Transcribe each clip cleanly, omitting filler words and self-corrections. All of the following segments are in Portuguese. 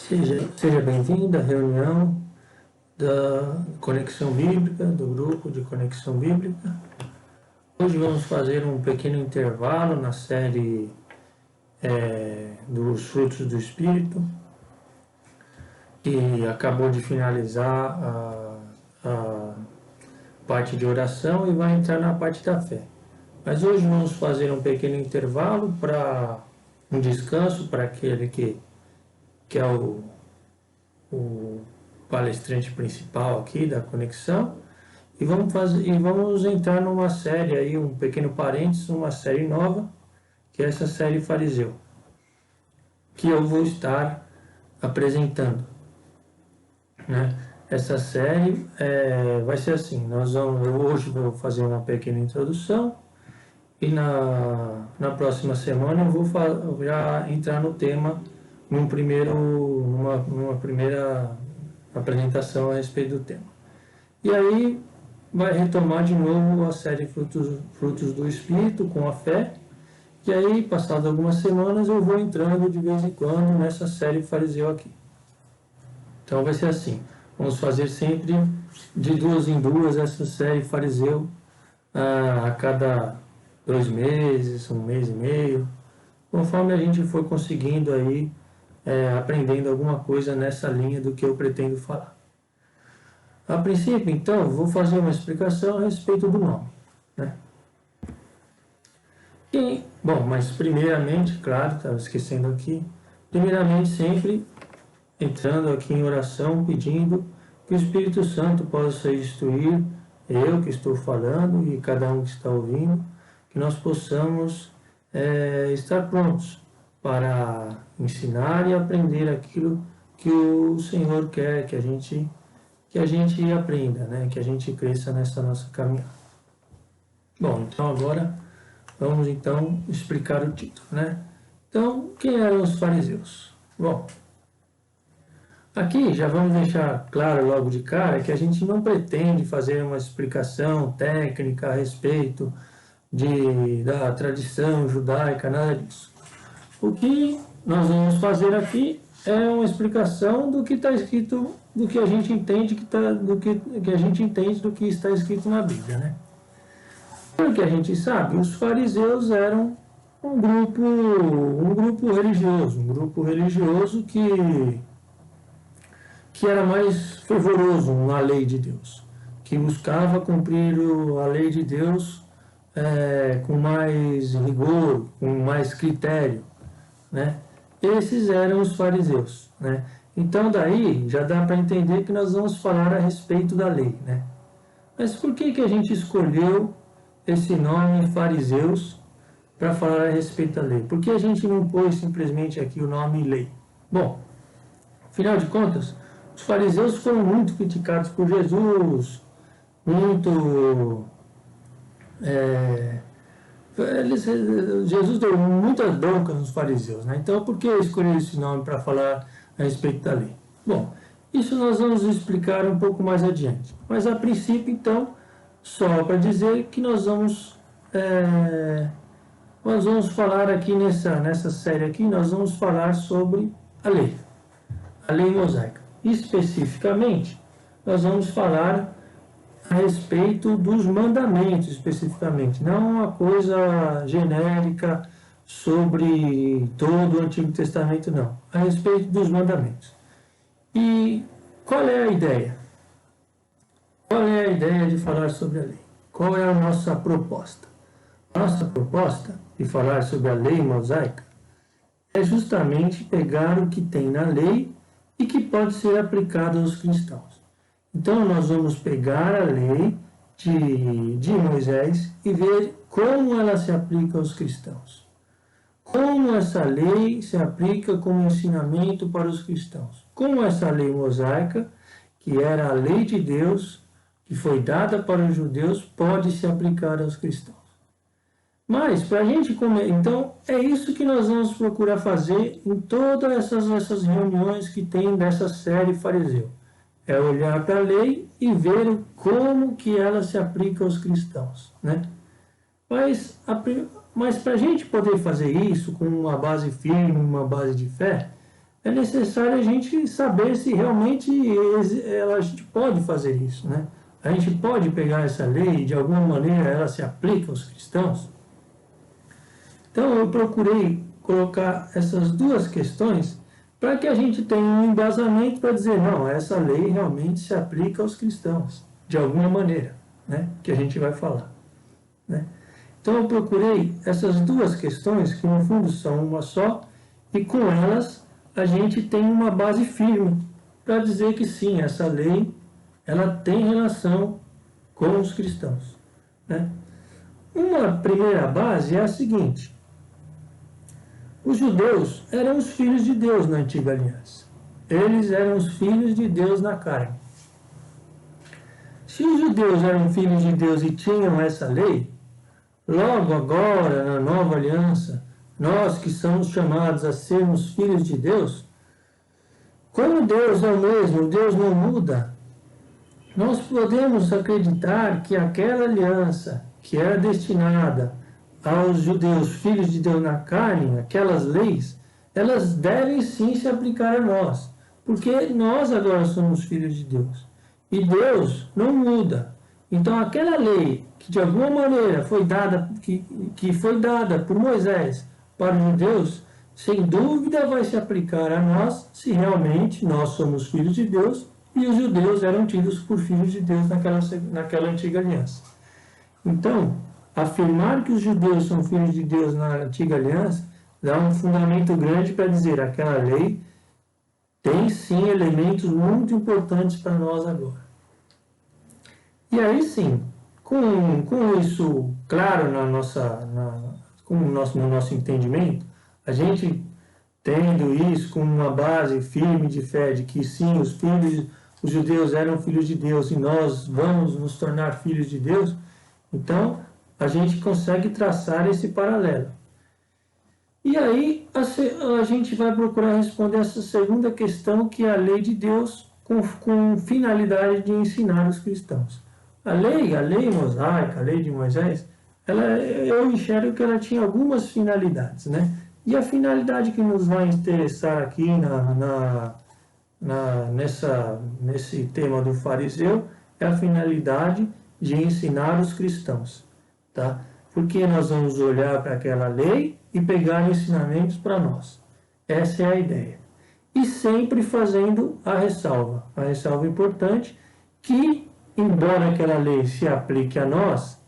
Seja bem-vindo à reunião da Conexão Bíblica, do grupo de Conexão Bíblica. Hoje vamos fazer um pequeno intervalo na série dos frutos do Espírito, que acabou de finalizar a parte de oração e vai entrar na parte da fé. Mas hoje vamos fazer um pequeno intervalo para um descanso para aquele que é o palestrante principal aqui da conexão, e vamos entrar numa série aí, um pequeno parênteses, uma série nova, que é essa série Fariseu, que eu vou estar apresentando, né? Essa série vai ser assim, eu hoje vou fazer uma pequena introdução, e na próxima semana eu vou já entrar no tema numa primeira apresentação a respeito do tema. E aí vai retomar de novo a série Frutos do Espírito com a fé. E aí, passadas algumas semanas, eu vou entrando de vez em quando nessa série Fariseu aqui. Então vai ser assim, vamos fazer sempre de duas em duas essa série Fariseu a cada 2 meses, 1 mês e meio, conforme a gente for conseguindo aí aprendendo alguma coisa nessa linha do que eu pretendo falar. A princípio, então, vou fazer uma explicação a respeito do nome, né? Mas primeiramente, claro, estava esquecendo aqui, primeiramente sempre entrando aqui em oração, pedindo que o Espírito Santo possa instruir eu que estou falando e cada um que está ouvindo, que nós possamos estar prontos para ensinar e aprender aquilo que o Senhor quer que a gente aprenda, né? Que a gente cresça nessa nossa caminhada. Bom, então agora vamos então explicar o título, né? Então, quem eram os fariseus? Bom, aqui já vamos deixar claro logo de cara que a gente não pretende fazer uma explicação técnica a respeito da tradição judaica, nada disso. O que nós vamos fazer aqui é uma explicação do que está escrito, do que a gente entende do que a gente entende do que está escrito na Bíblia, né? Porque a gente sabe, os fariseus eram um grupo religioso que era mais fervoroso na lei de Deus, que buscava cumprir a lei de Deus com mais rigor, com mais critério, né? Esses eram os fariseus, né? Então daí já dá para entender que nós vamos falar a respeito da lei, né? Mas por que a gente escolheu esse nome fariseus para falar a respeito da lei? Por que a gente não pôs simplesmente aqui o nome lei? Bom, afinal de contas, os fariseus foram muito criticados por Jesus, Jesus deu muitas broncas nos fariseus, né? Então, por que eu escolhi esse nome para falar a respeito da lei? Bom, isso nós vamos explicar um pouco mais adiante. Mas, a princípio, então, só para dizer que nós vamos falar aqui nessa série aqui, nós vamos falar sobre a lei mosaica. Especificamente, nós vamos falar a respeito dos mandamentos, especificamente, não uma coisa genérica sobre todo o Antigo Testamento, não, a respeito dos mandamentos. E qual é a ideia? Qual é a ideia de falar sobre a lei? Qual é a nossa proposta? A nossa proposta de falar sobre a lei mosaica é justamente pegar o que tem na lei e que pode ser aplicado aos cristãos. Então, nós vamos pegar a lei de Moisés e ver como ela se aplica aos cristãos. Como essa lei se aplica como ensinamento para os cristãos. Como essa lei mosaica, que era a lei de Deus, que foi dada para os judeus, pode se aplicar aos cristãos. Mas, para a gente então, é isso que nós vamos procurar fazer em todas essas reuniões que tem dessa série Fariseu. É olhar para a lei e ver como que ela se aplica aos cristãos, né? Mas para a gente poder fazer isso com uma base firme, uma base de fé, é necessário a gente saber se realmente a gente pode fazer isso, né? A gente pode pegar essa lei e de alguma maneira ela se aplica aos cristãos? Então eu procurei colocar essas duas questões para que a gente tenha um embasamento para dizer, não, essa lei realmente se aplica aos cristãos, de alguma maneira, né? Que a gente vai falar, né? Então eu procurei essas duas questões, que no fundo são uma só, e com elas a gente tem uma base firme para dizer que sim, essa lei ela tem relação com os cristãos, né? Uma primeira base é a seguinte: os judeus eram os filhos de Deus na antiga aliança. Eles eram os filhos de Deus na carne. Se os judeus eram filhos de Deus e tinham essa lei, logo agora, na nova aliança, nós que somos chamados a sermos filhos de Deus, como Deus é o mesmo, Deus não muda, nós podemos acreditar que aquela aliança que era destinada aos judeus, filhos de Deus na carne, aquelas leis, elas devem sim se aplicar a nós, porque nós agora somos filhos de Deus. E Deus não muda. Então aquela lei que de alguma maneira foi dada, que foi dada por Moisés para os judeus, sem dúvida vai se aplicar a nós se realmente nós somos filhos de Deus e os judeus eram tidos por filhos de Deus naquela antiga aliança. Então, afirmar que os judeus são filhos de Deus na antiga aliança dá um fundamento grande para dizer que aquela lei tem sim elementos muito importantes para nós agora. E aí sim, com isso claro no nosso entendimento, a gente tendo isso como uma base firme de fé de que sim, os judeus eram filhos de Deus e nós vamos nos tornar filhos de Deus, então a gente consegue traçar esse paralelo. E aí a gente vai procurar responder essa segunda questão, que é a lei de Deus com finalidade de ensinar os cristãos. A lei mosaica, a lei de Moisés, eu enxergo que ela tinha algumas finalidades, né? E a finalidade que nos vai interessar aqui nesse tema do fariseu é a finalidade de ensinar os cristãos, tá? Porque nós vamos olhar para aquela lei e pegar ensinamentos para nós. Essa é a ideia. E sempre fazendo a ressalva importante que, embora aquela lei se aplique a nós,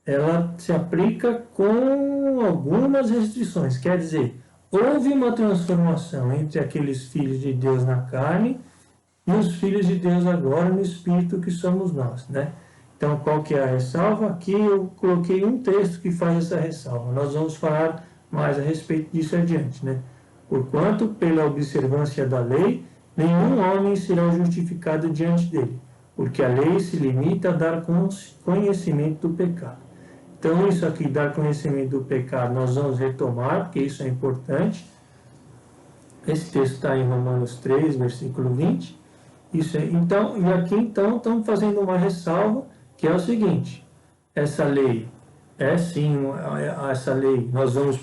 ela se aplica com algumas restrições. Quer dizer, houve uma transformação entre aqueles filhos de Deus na carne e os filhos de Deus agora no Espírito, que somos nós, né? Então, qual que é a ressalva? Aqui eu coloquei um texto que faz essa ressalva. Nós vamos falar mais a respeito disso adiante, né? Porquanto, pela observância da lei, nenhum homem será justificado diante dele, porque a lei se limita a dar conhecimento do pecado. Então, isso aqui, dar conhecimento do pecado, nós vamos retomar, porque isso é importante. Esse texto está em Romanos 3, versículo 20. E aqui, estamos fazendo uma ressalva, que é o seguinte: essa lei, essa lei, nós vamos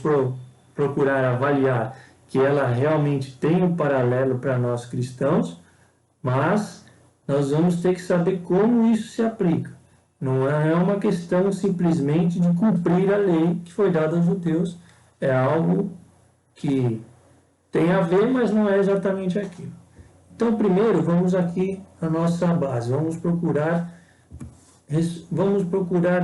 procurar avaliar que ela realmente tem um paralelo para nós cristãos, mas nós vamos ter que saber como isso se aplica. Não é uma questão simplesmente de cumprir a lei que foi dada aos judeus, é algo que tem a ver, mas não é exatamente aquilo. Então, primeiro, vamos aqui à nossa base, vamos procurar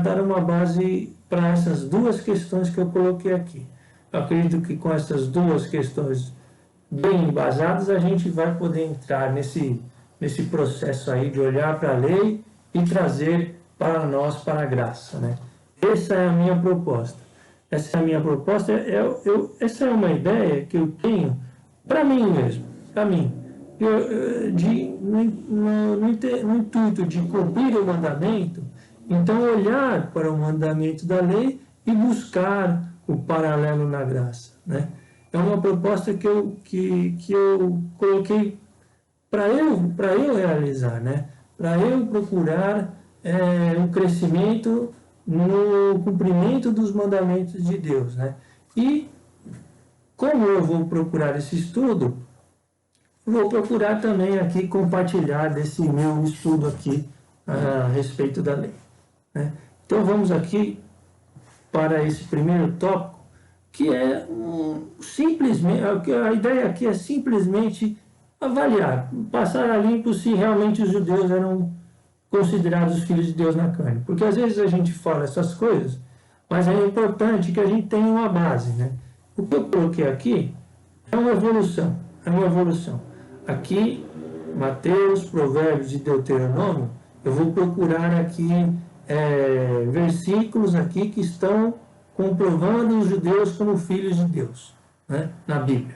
dar uma base para essas duas questões que eu coloquei aqui. Eu acredito que com essas duas questões bem embasadas, a gente vai poder entrar nesse processo aí de olhar para a lei e trazer para nós, para a graça, né? Essa é a minha proposta. Essa é uma ideia que eu tenho para mim mesmo, para mim. No intuito de cumprir o mandamento, então olhar para o mandamento da lei e buscar o paralelo na graça, né? É uma proposta que eu coloquei para eu realizar, né? Para eu procurar um crescimento no cumprimento dos mandamentos de Deus, né? E como eu vou procurar esse estudo, vou procurar também aqui compartilhar desse meu estudo aqui a respeito da lei, né? Então vamos aqui para esse primeiro tópico, que é simplesmente, a ideia aqui é simplesmente avaliar, passar a limpo se realmente os judeus eram considerados filhos de Deus na carne. Porque às vezes a gente fala essas coisas, mas é importante que a gente tenha uma base, né? O que eu coloquei aqui é uma evolução, Aqui, Mateus, Provérbios e Deuteronômio, eu vou procurar aqui versículos aqui que estão comprovando os judeus como filhos de Deus, né, na Bíblia.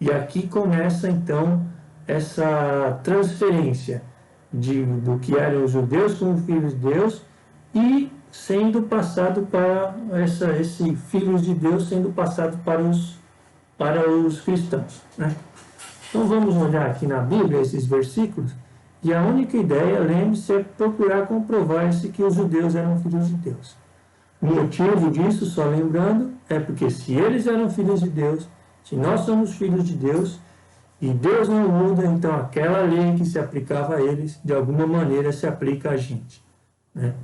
E aqui começa então essa transferência do que eram os judeus como filhos de Deus e sendo passado para esse filhos de Deus sendo passado para os cristãos, né? Então vamos olhar aqui na Bíblia esses versículos e a única ideia, lembre-se, é procurar comprovar-se que os judeus eram filhos de Deus. O motivo disso, só lembrando, é porque se eles eram filhos de Deus, se nós somos filhos de Deus, e Deus não muda, então aquela lei que se aplicava a eles, de alguma maneira se aplica a gente, né?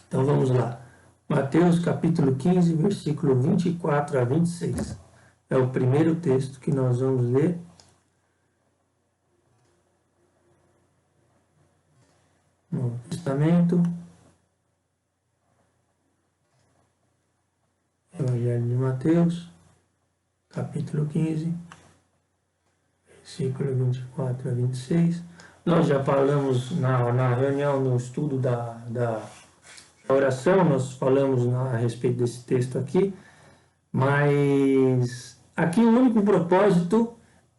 Então vamos lá. Mateus capítulo 15, versículo 24 a 26. É o primeiro texto que nós vamos ler. Novo Testamento. Evangelho de Mateus, capítulo 15, versículo 24 a 26. Nós já falamos na reunião, no estudo da oração, nós falamos a respeito desse texto aqui, mas aqui o único propósito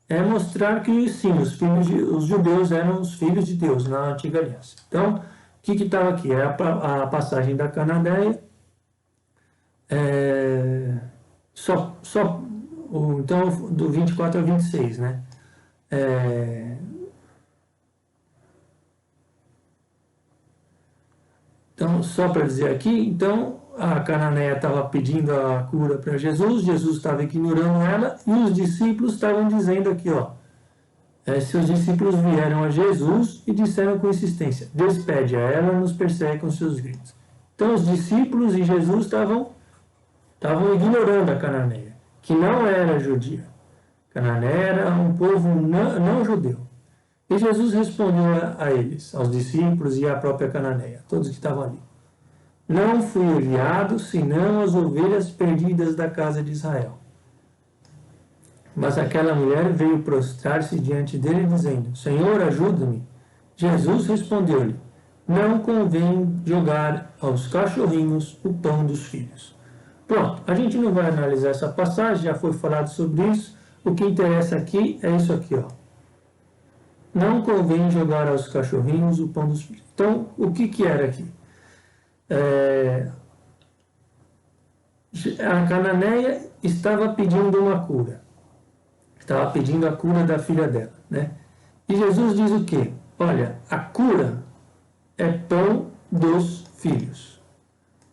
é mostrar que sim, os judeus eram os filhos de Deus na antiga aliança. Então, o que estava aqui? É a passagem da Cananeia, então, do 24 a 26, né? Então, só para dizer aqui, então, a Cananeia estava pedindo a cura para Jesus, Jesus estava ignorando ela, e os discípulos estavam dizendo aqui, seus discípulos vieram a Jesus e disseram com insistência, despede a ela, nos persegue com seus gritos. Então, os discípulos e Jesus estavam ignorando a Cananeia, que não era judia. Cananeia era um povo não judeu. E Jesus respondeu a eles, aos discípulos e à própria Cananeia, todos que estavam ali. Não fui enviado, senão as ovelhas perdidas da casa de Israel. Mas aquela mulher veio prostrar-se diante dele, dizendo, Senhor, ajuda-me. Jesus respondeu-lhe, não convém jogar aos cachorrinhos o pão dos filhos. Pronto, a gente não vai analisar essa passagem, já foi falado sobre isso. O que interessa aqui é isso aqui, Não convém jogar aos cachorrinhos o pão dos filhos. Então, o que era aqui? A Cananeia estava pedindo uma cura. Estava pedindo a cura da filha dela, né? E Jesus diz o quê? Olha, a cura é pão dos filhos.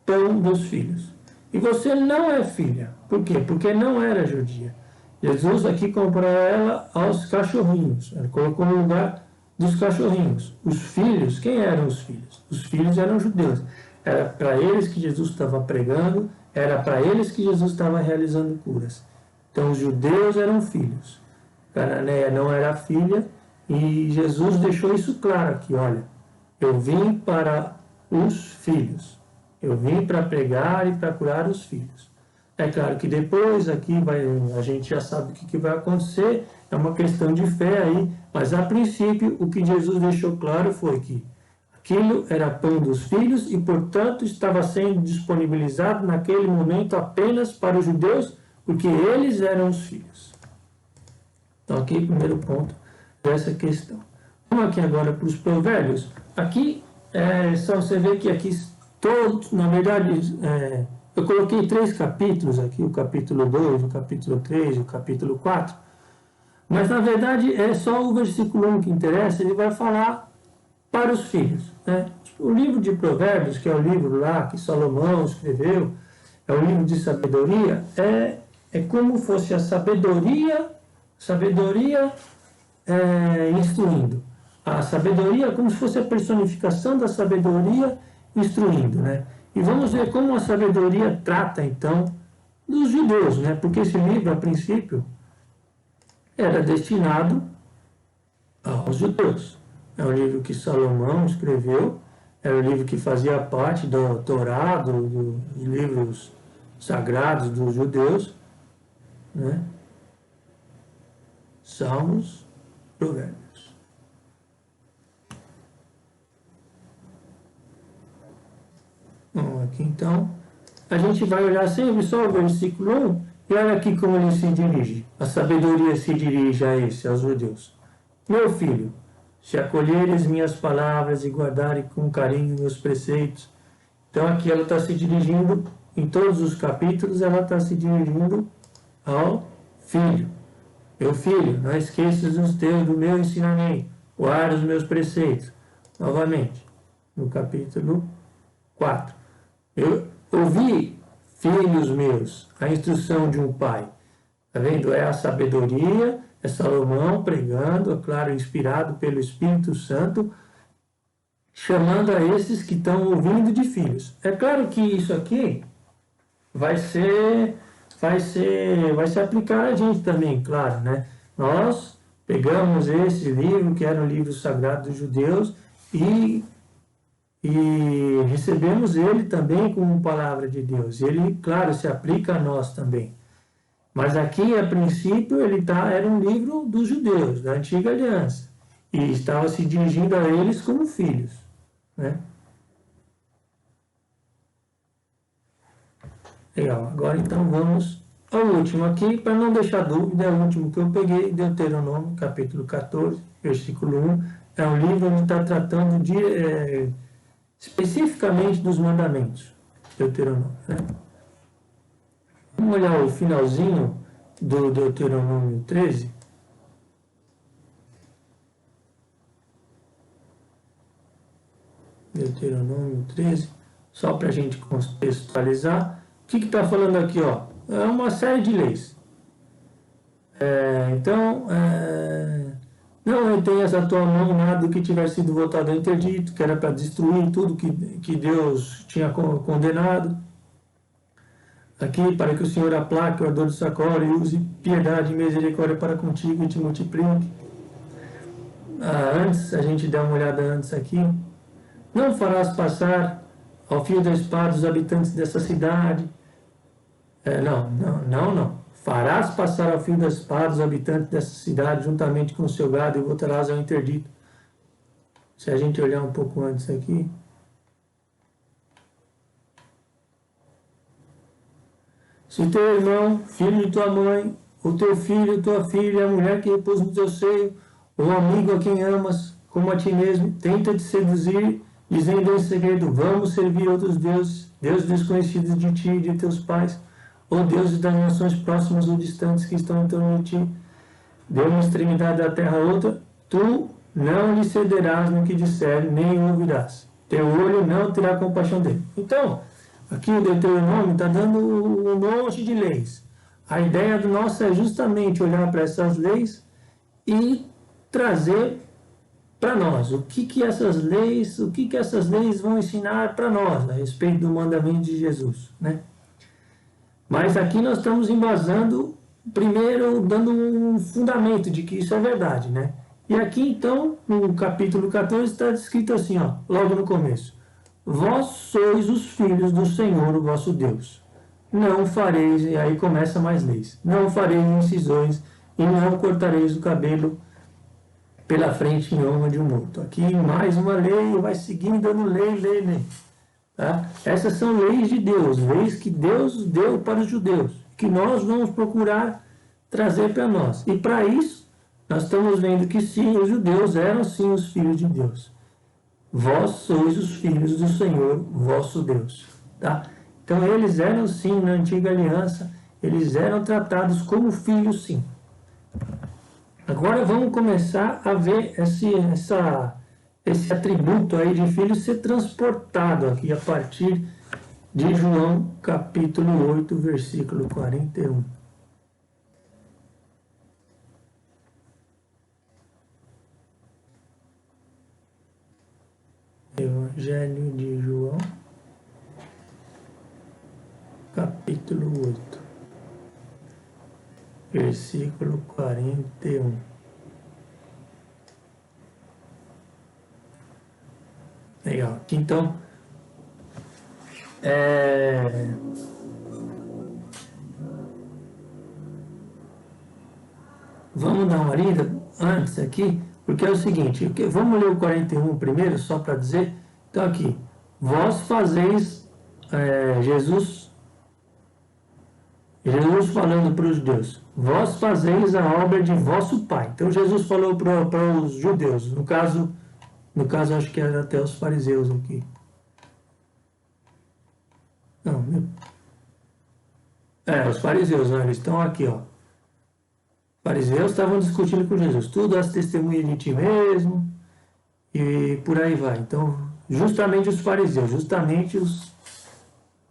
Pão dos filhos. E você não é filha. Por quê? Porque não era judia. Jesus aqui comprou ela aos cachorrinhos. Ele colocou no lugar dos cachorrinhos. Os filhos, quem eram os filhos? Os filhos eram judeus. Era para eles que Jesus estava pregando, era para eles que Jesus estava realizando curas. Então os judeus eram filhos. Cananeia não era filha e Jesus deixou isso claro aqui. Olha, eu vim para os filhos. Eu vim para pregar e para curar os filhos. É claro que depois aqui a gente já sabe o que vai acontecer, é uma questão de fé aí, mas a princípio o que Jesus deixou claro foi que aquilo era pão dos filhos e, portanto, estava sendo disponibilizado naquele momento apenas para os judeus, porque eles eram os filhos. Então aqui o primeiro ponto dessa questão. Vamos aqui agora para os provérbios. Aqui, só você vê que aqui todos, na verdade, eu coloquei 3 capítulos aqui, o capítulo 2, o capítulo 3, o capítulo 4, mas na verdade é só o versículo 1 que interessa, ele vai falar para os filhos, né? O livro de Provérbios, que é o livro lá que Salomão escreveu, é o livro de sabedoria, é como fosse a sabedoria instruindo. A sabedoria como se fosse a personificação da sabedoria instruindo, né? E vamos ver como a sabedoria trata, então, dos judeus, né? Porque esse livro, a princípio, era destinado aos judeus. É um livro que Salomão escreveu, era um livro que fazia parte do Torá, dos livros sagrados dos judeus, né? Salmos, Provérbios. Bom, aqui então, a gente vai olhar sempre só o versículo 1 e olha aqui como ele se dirige. A sabedoria se dirige a esse, aos judeus. Meu filho, se acolheres minhas palavras e guardares com carinho meus preceitos. Então aqui ela está se dirigindo, em todos os capítulos, ela está se dirigindo ao filho. Meu filho, não esqueças do meu ensinamento, guarda os meus preceitos. Novamente, no capítulo 4. Eu ouvi, filhos meus, a instrução de um pai. Está vendo? É a sabedoria, é Salomão pregando, é claro, inspirado pelo Espírito Santo, chamando a esses que estão ouvindo de filhos. É claro que isso aqui vai se aplicar a gente também, claro, né? Nós pegamos esse livro, que era o livro sagrado dos judeus, e recebemos ele também como palavra de Deus. Ele, claro, se aplica a nós também. Mas aqui, a princípio, era um livro dos judeus, da antiga aliança. E estava se dirigindo a eles como filhos, né? Legal. Agora, então, vamos ao último aqui, para não deixar dúvida, é o último que eu peguei, Deuteronômio, capítulo 14, versículo 1. É um livro onde está tratando especificamente dos mandamentos, Deuteronômio, né? Vamos olhar o finalzinho do Deuteronômio 13. Deuteronômio 13, só para a gente contextualizar. O que está falando aqui? Ó? É uma série de leis. Não retenhas a tua mão nada que tiver sido votado a interdito, que era para destruir tudo que Deus tinha condenado. Aqui, para que o Senhor aplaque o ardor de Jacó e use piedade e misericórdia para contigo e te multiplique. Antes, a gente dá uma olhada antes aqui. Não farás passar ao fio da espada os habitantes dessa cidade. Não. Farás passar ao fio da espada os habitantes dessa cidade juntamente com o seu gado e votarás ao interdito. Se a gente olhar um pouco antes aqui. Se teu irmão, filho de tua mãe, o teu filho, tua filha, a mulher que repousa no teu seio, ou amigo a quem amas, como a ti mesmo, tenta te seduzir, dizendo em segredo, vamos servir outros deuses, deuses desconhecidos de ti e de teus pais, ou deuses das nações próximas ou distantes que estão em torno de ti, de uma extremidade da terra a outra, tu não lhe cederás no que disser, nem ouvirás. Teu olho não terá compaixão dele. Então, aqui o Deuteronômio está dando um monte de leis. A ideia do nosso é justamente olhar para essas leis e trazer para nós o que essas leis vão ensinar para nós a respeito do mandamento de Jesus, né? Mas aqui nós estamos embasando, primeiro dando um fundamento de que isso é verdade, né? E aqui então, no capítulo 14, está escrito assim, ó, logo no começo. Vós sois os filhos do Senhor, o vosso Deus. Não fareis, e aí começa mais leis, não fareis incisões e não cortareis o cabelo pela frente em honra de um morto. Aqui mais uma lei, vai seguindo dando lei. Tá? Essas são leis de Deus, leis que Deus deu para os judeus, que nós vamos procurar trazer para nós. E para isso, nós estamos vendo que sim, os judeus eram sim os filhos de Deus. Vós sois os filhos do Senhor, vosso Deus. Tá? Então eles eram sim, na antiga aliança, eles eram tratados como filhos sim. Agora vamos começar a ver esse atributo aí de filho ser transportado aqui a partir de João capítulo 8, versículo 41. Evangelho de João, capítulo 8, versículo 41. Legal. Então, vamos dar uma lida antes aqui, porque é o seguinte, vamos ler o 41 primeiro, só para dizer. Então aqui, vós fazeis, Jesus falando para os judeus, vós fazeis a obra de vosso pai. Então Jesus falou para os judeus, no caso acho que era até os fariseus aqui. Não, os fariseus, né? Eles estão aqui, ó. Os fariseus estavam discutindo com Jesus, tu dás testemunha de ti mesmo, e por aí vai. Então, justamente os fariseus, justamente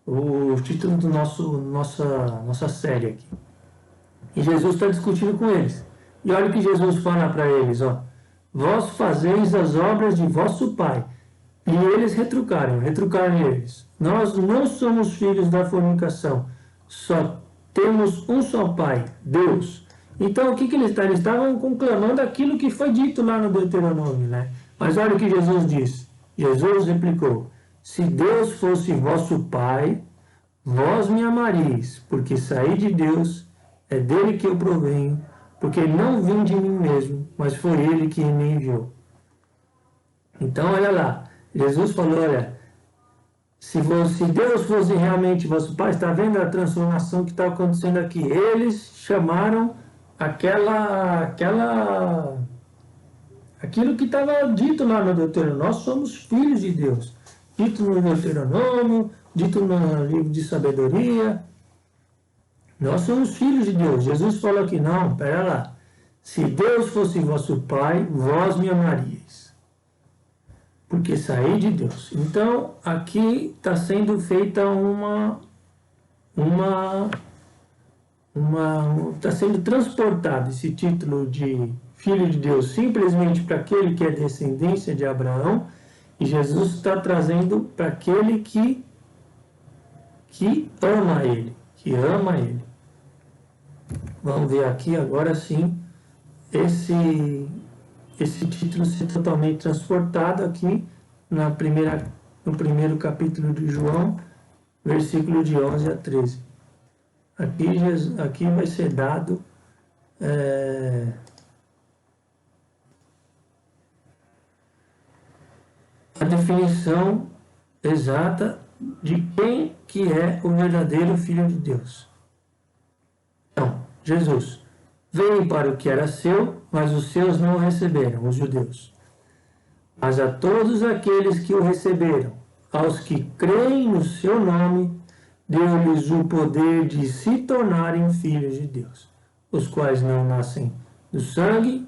o título do nossa série aqui. E Jesus está discutindo com eles. E olha o que Jesus fala para eles, ó. Vós fazeis as obras de vosso pai. E eles retrucaram eles. Nós não somos filhos da fornicação, só temos um só pai, Deus. Então o que eles estavam? Eles estavam conclamando aquilo que foi dito lá no Deuteronômio, né? Mas olha o que Jesus disse. Jesus replicou, se Deus fosse vosso pai, vós me amaríeis, porque saí de Deus, é dele que eu provenho, porque não vim de mim mesmo, mas foi ele que me enviou. Então olha lá, Jesus falou, olha, se Deus fosse realmente vosso pai, está vendo a transformação que está acontecendo aqui? Eles chamaram aquilo que estava dito lá no Deuteronômio, nós somos filhos de Deus, dito no Deuteronômio, dito no livro de sabedoria, nós somos filhos de Deus. Jesus falou aqui, não, pera lá, se Deus fosse vosso pai, vós me amaríeis, porque saí de Deus. Então, aqui está sendo feita está sendo transportado esse título de Filho de Deus simplesmente para aquele que é descendência de Abraão, e Jesus está trazendo para aquele que ama ele, Vamos ver aqui agora sim esse título ser totalmente transportado aqui no primeiro capítulo de João, versículo de 11 a 13. Aqui vai ser dado a definição exata de quem que é o verdadeiro Filho de Deus. Então, Jesus veio para o que era seu, mas os seus não o receberam, os judeus. Mas a todos aqueles que o receberam, aos que creem no seu nome, deu-lhes o poder de se tornarem filhos de Deus, os quais não nascem do sangue,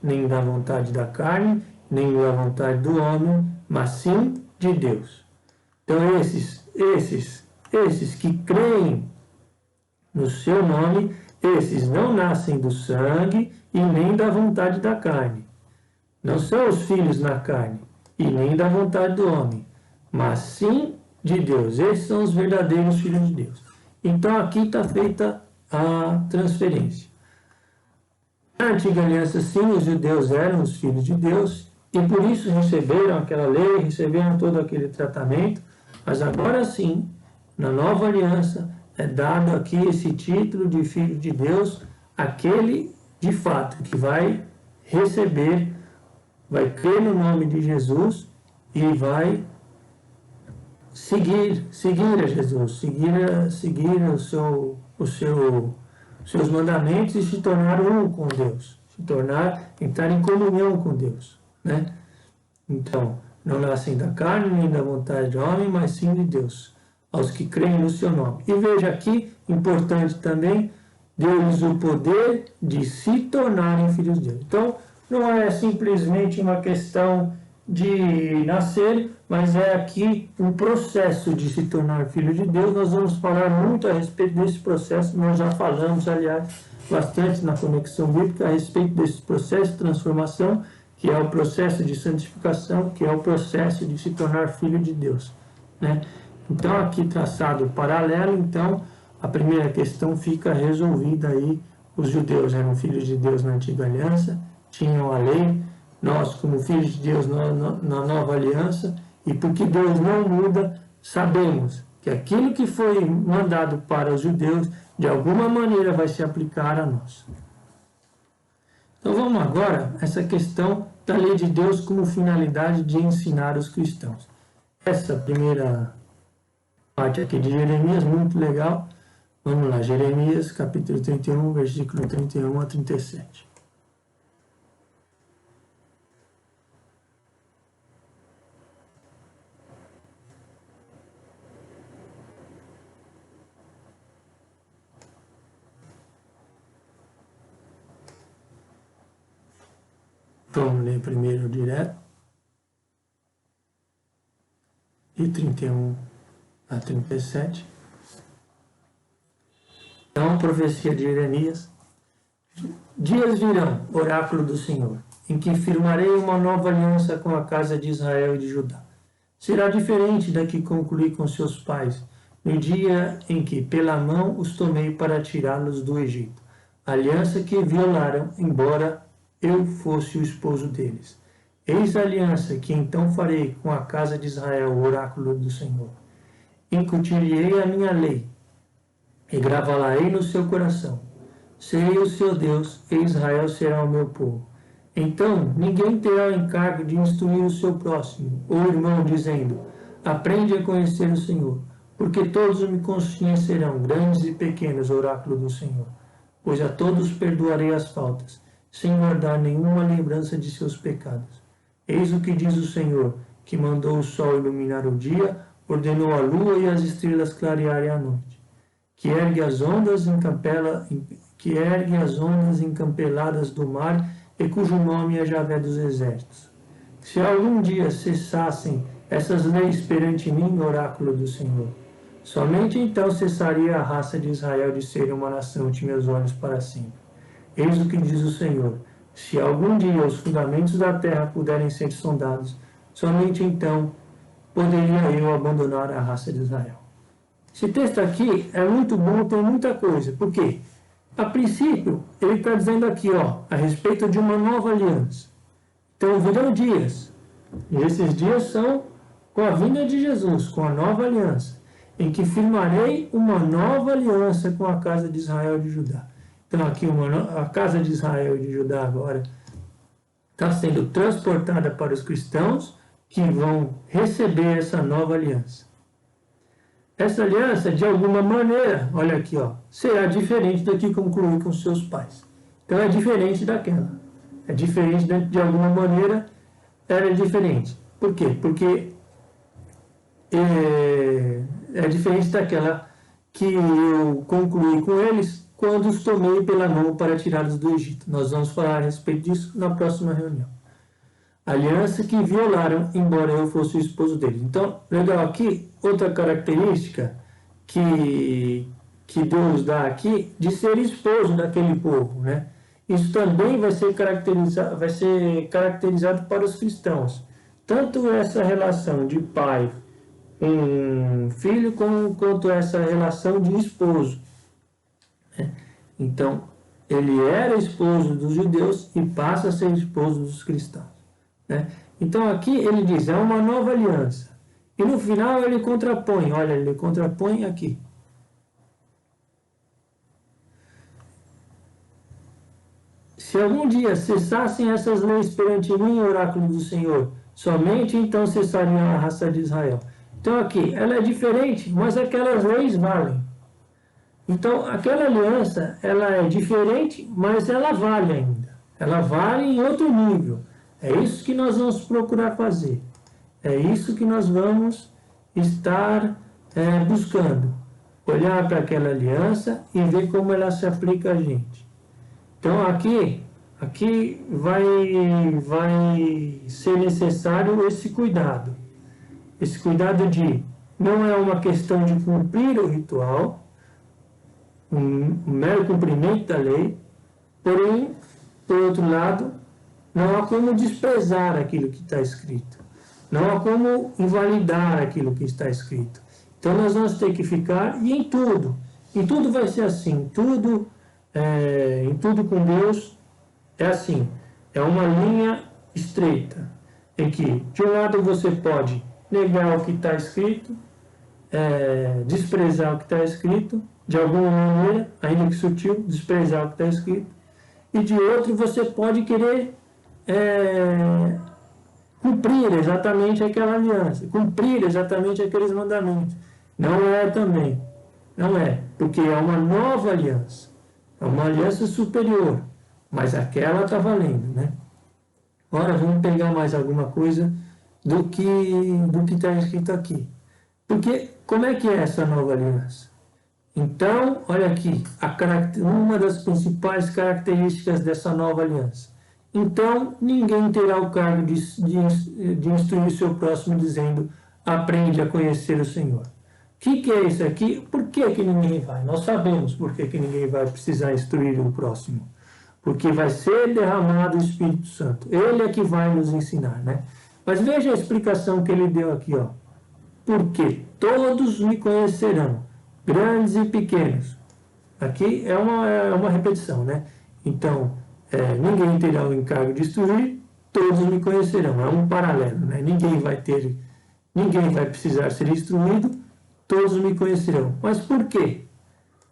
nem da vontade da carne, nem da vontade do homem, mas sim de Deus. Então esses que creem no seu nome, esses não nascem do sangue e nem da vontade da carne. Não são os filhos na carne e nem da vontade do homem, mas sim de Deus. Esses são os verdadeiros filhos de Deus. Então aqui está feita a transferência. Na antiga aliança, sim, os judeus eram os filhos de Deus e por isso receberam aquela lei, receberam todo aquele tratamento, mas agora sim, na nova aliança, é dado aqui esse título de filho de Deus, aquele de fato que vai receber, vai crer no nome de Jesus e vai seguir a Jesus, seguir os seus mandamentos e se tornar um com Deus, entrar em comunhão com Deus, né? Então, não nascem da carne nem da vontade do homem, mas sim de Deus, aos que creem no seu nome. E veja aqui, importante também, deu-lhes o poder de se tornarem filhos de Deus. Então, não é simplesmente uma questão de nascer, mas é aqui um processo de se tornar filho de Deus. Nós vamos falar muito a respeito desse processo, nós já falamos, aliás, bastante na Conexão Bíblica a respeito desse processo de transformação que é o processo de santificação, que é o processo de se tornar filho de Deus, né? Então, aqui traçado o paralelo, então, a primeira questão fica resolvida aí. Os judeus eram filhos de Deus na antiga aliança, tinham a lei, nós, como filhos de Deus na nova aliança, e porque Deus não muda, sabemos que aquilo que foi mandado para os judeus, de alguma maneira vai se aplicar a nós. Então vamos agora a essa questão da lei de Deus como finalidade de ensinar os cristãos. Essa primeira parte aqui de Jeremias, muito legal. Vamos lá, Jeremias capítulo 31, versículo 31 a 37. Vamos ler primeiro direto. De 31 a 37. Então, profecia de Jeremias. Dias virão, oráculo do Senhor, em que firmarei uma nova aliança com a casa de Israel e de Judá. Será diferente da que concluí com seus pais, no dia em que pela mão os tomei para tirá-los do Egito. Aliança que violaram, embora eu fosse o esposo deles. Eis a aliança que então farei com a casa de Israel, o oráculo do Senhor. Incutir-lhe-ei a minha lei, e gravá-la-ei no seu coração. Serei o seu Deus, e Israel será o meu povo. Então ninguém terá o encargo de instruir o seu próximo, ou irmão, dizendo, aprende a conhecer o Senhor, porque todos me conhecerão, grandes e pequenos, oráculo do Senhor. Pois a todos perdoarei as faltas, sem guardar nenhuma lembrança de seus pecados. Eis o que diz o Senhor, que mandou o sol iluminar o dia, ordenou a lua e as estrelas clarearem a noite, que ergue as ondas encampeladas do mar e cujo nome é Javé dos exércitos. Se algum dia cessassem essas leis perante mim, oráculo do Senhor, somente então cessaria a raça de Israel de ser uma nação de meus olhos para sempre. Eis o que diz o Senhor, se algum dia os fundamentos da terra puderem ser sondados, somente então poderia eu abandonar a raça de Israel. Esse texto aqui é muito bom, tem muita coisa. Por quê? A princípio, ele está dizendo aqui, a respeito de uma nova aliança. Então, virão dias, e esses dias são com a vinda de Jesus, com a nova aliança, em que firmarei uma nova aliança com a casa de Israel e de Judá. Então, aqui a casa de Israel e de Judá agora está sendo transportada para os cristãos que vão receber essa nova aliança. Essa aliança, de alguma maneira, olha aqui, será diferente da que concluiu com seus pais. Então, é diferente daquela. É diferente, de alguma maneira, era diferente. Por quê? Porque é diferente daquela que eu concluí com eles quando os tomei pela mão para tirá-los do Egito. Nós vamos falar a respeito disso na próxima reunião. Aliança que violaram, embora eu fosse o esposo deles. Então, legal aqui, outra característica que Deus dá aqui, de ser esposo daquele povo, né? Isso também vai ser caracterizado para os cristãos. Tanto essa relação de pai com filho, quanto essa relação de esposo. Então, ele era esposo dos judeus e passa a ser esposo dos cristãos. Então, aqui ele diz, é uma nova aliança. E no final ele contrapõe, olha, ele contrapõe aqui. Se algum dia cessassem essas leis perante mim, oráculo do Senhor, somente então cessaria a raça de Israel. Então, aqui, ela é diferente, mas aquelas leis valem. Então, aquela aliança, ela é diferente, mas ela vale ainda. Ela vale em outro nível. É isso que nós vamos procurar fazer. É isso que nós vamos estar buscando. Olhar para aquela aliança e ver como ela se aplica a gente. Então, aqui vai ser necessário esse cuidado. Esse cuidado de, não é uma questão de cumprir o ritual, um mero cumprimento da lei, porém, por outro lado, Não há como desprezar aquilo que está escrito. Não há como invalidar aquilo que está escrito. Então nós vamos ter que ficar, e em tudo vai ser assim, em tudo com Deus é assim, é uma linha estreita, em que de um lado você pode negar o que está escrito, desprezar o que está escrito, de alguma maneira, ainda que sutil, desprezar o que está escrito, e de outro você pode querer cumprir exatamente aquela aliança, cumprir exatamente aqueles mandamentos. Não é também, não é, porque é uma nova aliança, é uma aliança superior, mas aquela está valendo, né? Agora vamos pegar mais alguma coisa do que está escrito aqui. Porque como é que é essa nova aliança? Então, olha aqui, uma das principais características dessa nova aliança. Então, ninguém terá o cargo de instruir seu próximo dizendo, aprende a conhecer o Senhor. O que é isso aqui? Por que ninguém vai? Nós sabemos por que ninguém vai precisar instruir o próximo. Porque vai ser derramado o Espírito Santo. Ele é que vai nos ensinar, né? Mas veja a explicação que ele deu aqui, ó. Porque todos me conhecerão, grandes e pequenos. Aqui é uma repetição, né? Então, ninguém terá o encargo de instruir, todos me conhecerão. É um paralelo, né? Ninguém vai precisar ser instruído, todos me conhecerão. Mas por quê?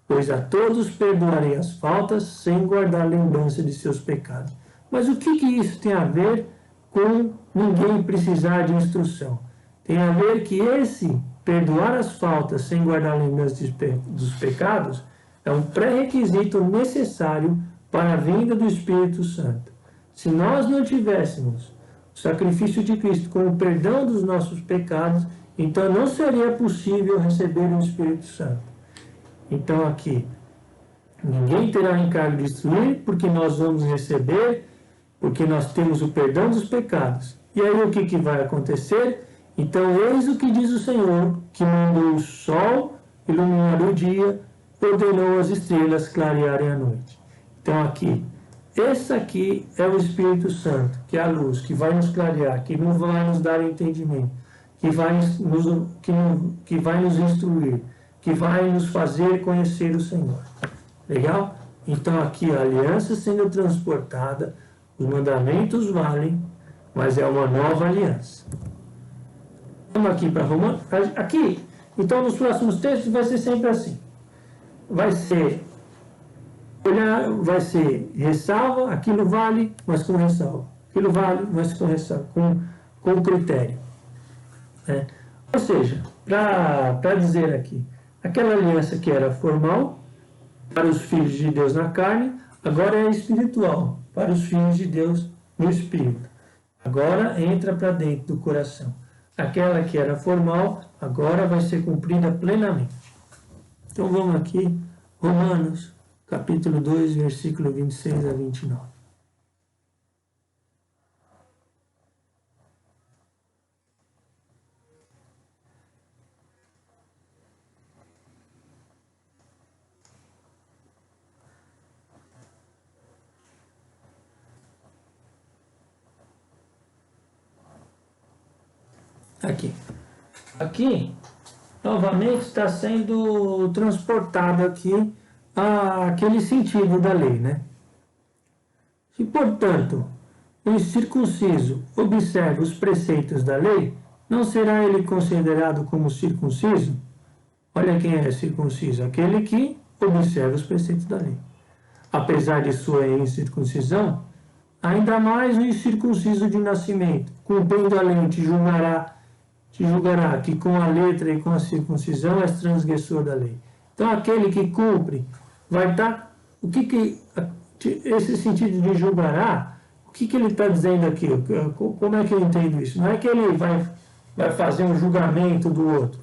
Pois a todos perdoarei as faltas, sem guardar lembrança de seus pecados. Mas o que isso tem a ver com ninguém precisar de instrução? Tem a ver que esse perdoar as faltas, sem guardar lembrança dos pecados, é um pré-requisito necessário para a vinda do Espírito Santo. Se nós não tivéssemos o sacrifício de Cristo com o perdão dos nossos pecados, então não seria possível receber o Espírito Santo. Então aqui, ninguém terá encargo de instruir, porque nós vamos receber, porque nós temos o perdão dos pecados. E aí o que vai acontecer? Então eis o que diz o Senhor, que mandou o sol iluminar o dia, ordenou as estrelas clarearem a noite. Então aqui, esse aqui é o Espírito Santo, que é a luz, que vai nos clarear, que não vai nos dar entendimento, que vai nos instruir, que vai nos fazer conhecer o Senhor. Legal? Então aqui a aliança sendo transportada, os mandamentos valem, mas é uma nova aliança. Vamos aqui para Romanos. Aqui, então nos próximos textos vai ser sempre assim. Vai ser ressalva, aquilo vale, mas com ressalva. Aquilo vale, mas com ressalva, com critério. Ou seja, para dizer aqui, aquela aliança que era formal para os filhos de Deus na carne, agora é espiritual para os filhos de Deus no espírito. Agora entra para dentro do coração. Aquela que era formal, agora vai ser cumprida plenamente. Então vamos aqui, Romanos, capítulo 2, versículo 26 a 29. Aqui, novamente, está sendo transportado aqui aquele sentido da lei, né? Se, portanto, o incircunciso observa os preceitos da lei, não será ele considerado como circunciso? Olha quem é circunciso, aquele que observa os preceitos da lei. Apesar de sua incircuncisão, ainda mais o incircunciso de nascimento, cumprindo a lei, te julgará que com a letra e com a circuncisão és transgressor da lei. Então aquele que cumpre vai estar... esse sentido de julgará, o que ele está dizendo aqui? Como é que eu entendo isso? Não é que ele vai fazer um julgamento do outro,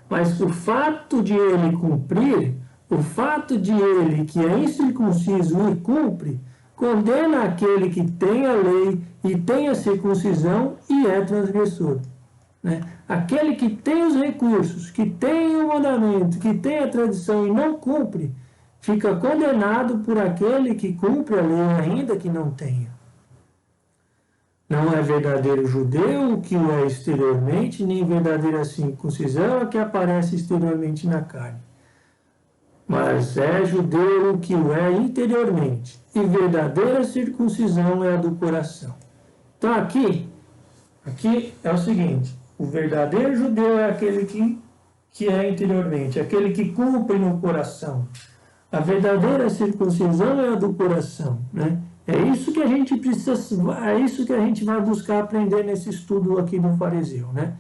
mas o fato de ele cumprir, o fato de ele que é incircunciso e cumpre, condena aquele que tem a lei e tem a circuncisão e é transgressor. Né? Aquele que tem os recursos, que tem o mandamento, que tem a tradição e não cumpre, fica condenado por aquele que cumpre a lei ainda que não tenha. Não é verdadeiro judeu o que o é exteriormente, nem verdadeira circuncisão a que aparece exteriormente na carne. Mas é judeu o que o é interiormente, e verdadeira circuncisão é a do coração. Então aqui é o seguinte, o verdadeiro judeu é aquele que é interiormente, aquele que cumpre no coração. A verdadeira circuncisão é a do coração, né? É isso que a gente precisa, é isso que a gente vai buscar aprender nesse estudo aqui do fariseu, né?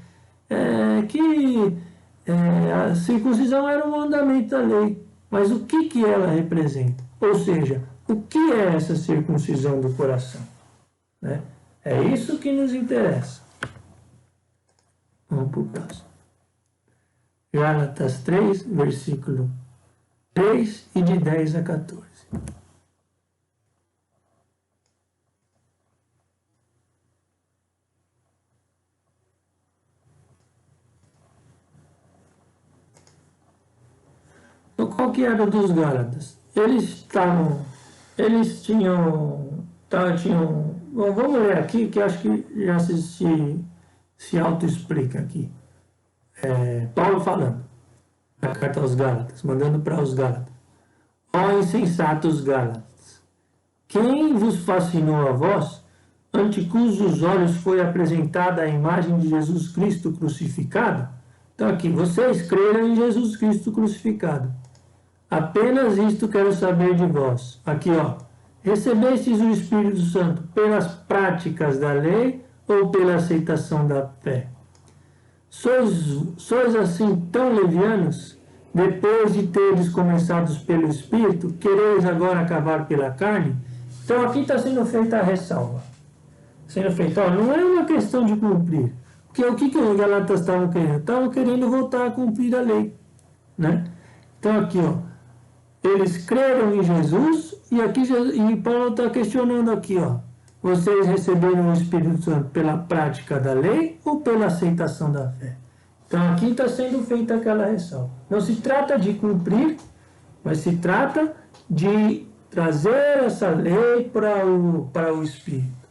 A circuncisão era um mandamento da lei, mas o que ela representa? Ou seja, o que é essa circuncisão do coração? Né? É isso que nos interessa. Vamos para o próximo. Gálatas 3, versículo 3 e de 10 a 14. Então, qual que era dos Gálatas? Eles tinham, vamos ler aqui, que acho que já se auto-explica aqui. Paulo falando, na carta aos Gálatas, mandando para os Gálatas. Ó insensatos Gálatas, quem vos fascinou a vós, ante cujos olhos foi apresentada a imagem de Jesus Cristo crucificado? Então aqui, vocês creram em Jesus Cristo crucificado. Apenas isto quero saber de vós. Aqui, ó. Recebestes o Espírito Santo pelas práticas da lei ou pela aceitação da fé? Sois assim tão levianos? Depois de teres começado pelo Espírito, quereis agora acabar pela carne? Então aqui está sendo feita a ressalva. Sendo feita, ó, não é uma questão de cumprir. Porque o que os Galatas estavam querendo? Estavam querendo voltar a cumprir a lei. Né? Então aqui, ó. Eles creram em Jesus e Paulo está questionando aqui, ó. Vocês receberam o Espírito Santo pela prática da lei ou pela aceitação da fé? Então aqui está sendo feita aquela ressalva. Não se trata de cumprir, mas se trata de trazer essa lei para o Espírito.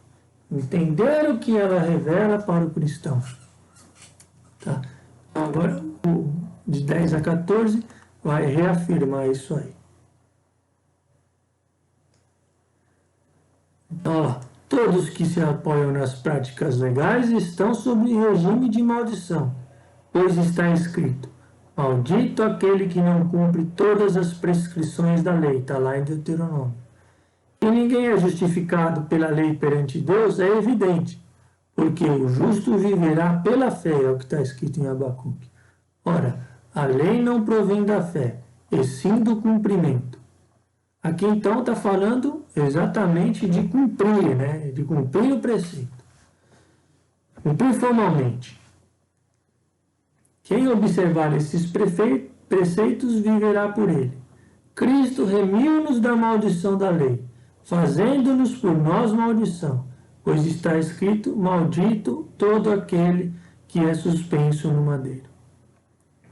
Entender o que ela revela para o cristão. Tá? Agora, de 10 a 14, vai reafirmar isso aí. Então, ó, todos que se apoiam nas práticas legais estão sob regime de maldição, pois está escrito, maldito aquele que não cumpre todas as prescrições da lei, está lá em Deuteronômio. Que ninguém é justificado pela lei perante Deus é evidente, porque o justo viverá pela fé, é o que está escrito em Abacuque. Ora, a lei não provém da fé, e sim do cumprimento. Aqui então está falando exatamente de cumprir, né? De cumprir o preceito. Cumprir formalmente. Quem observar esses preceitos viverá por ele. Cristo remiu-nos da maldição da lei, fazendo-nos por nós maldição, pois está escrito, maldito todo aquele que é suspenso no madeiro.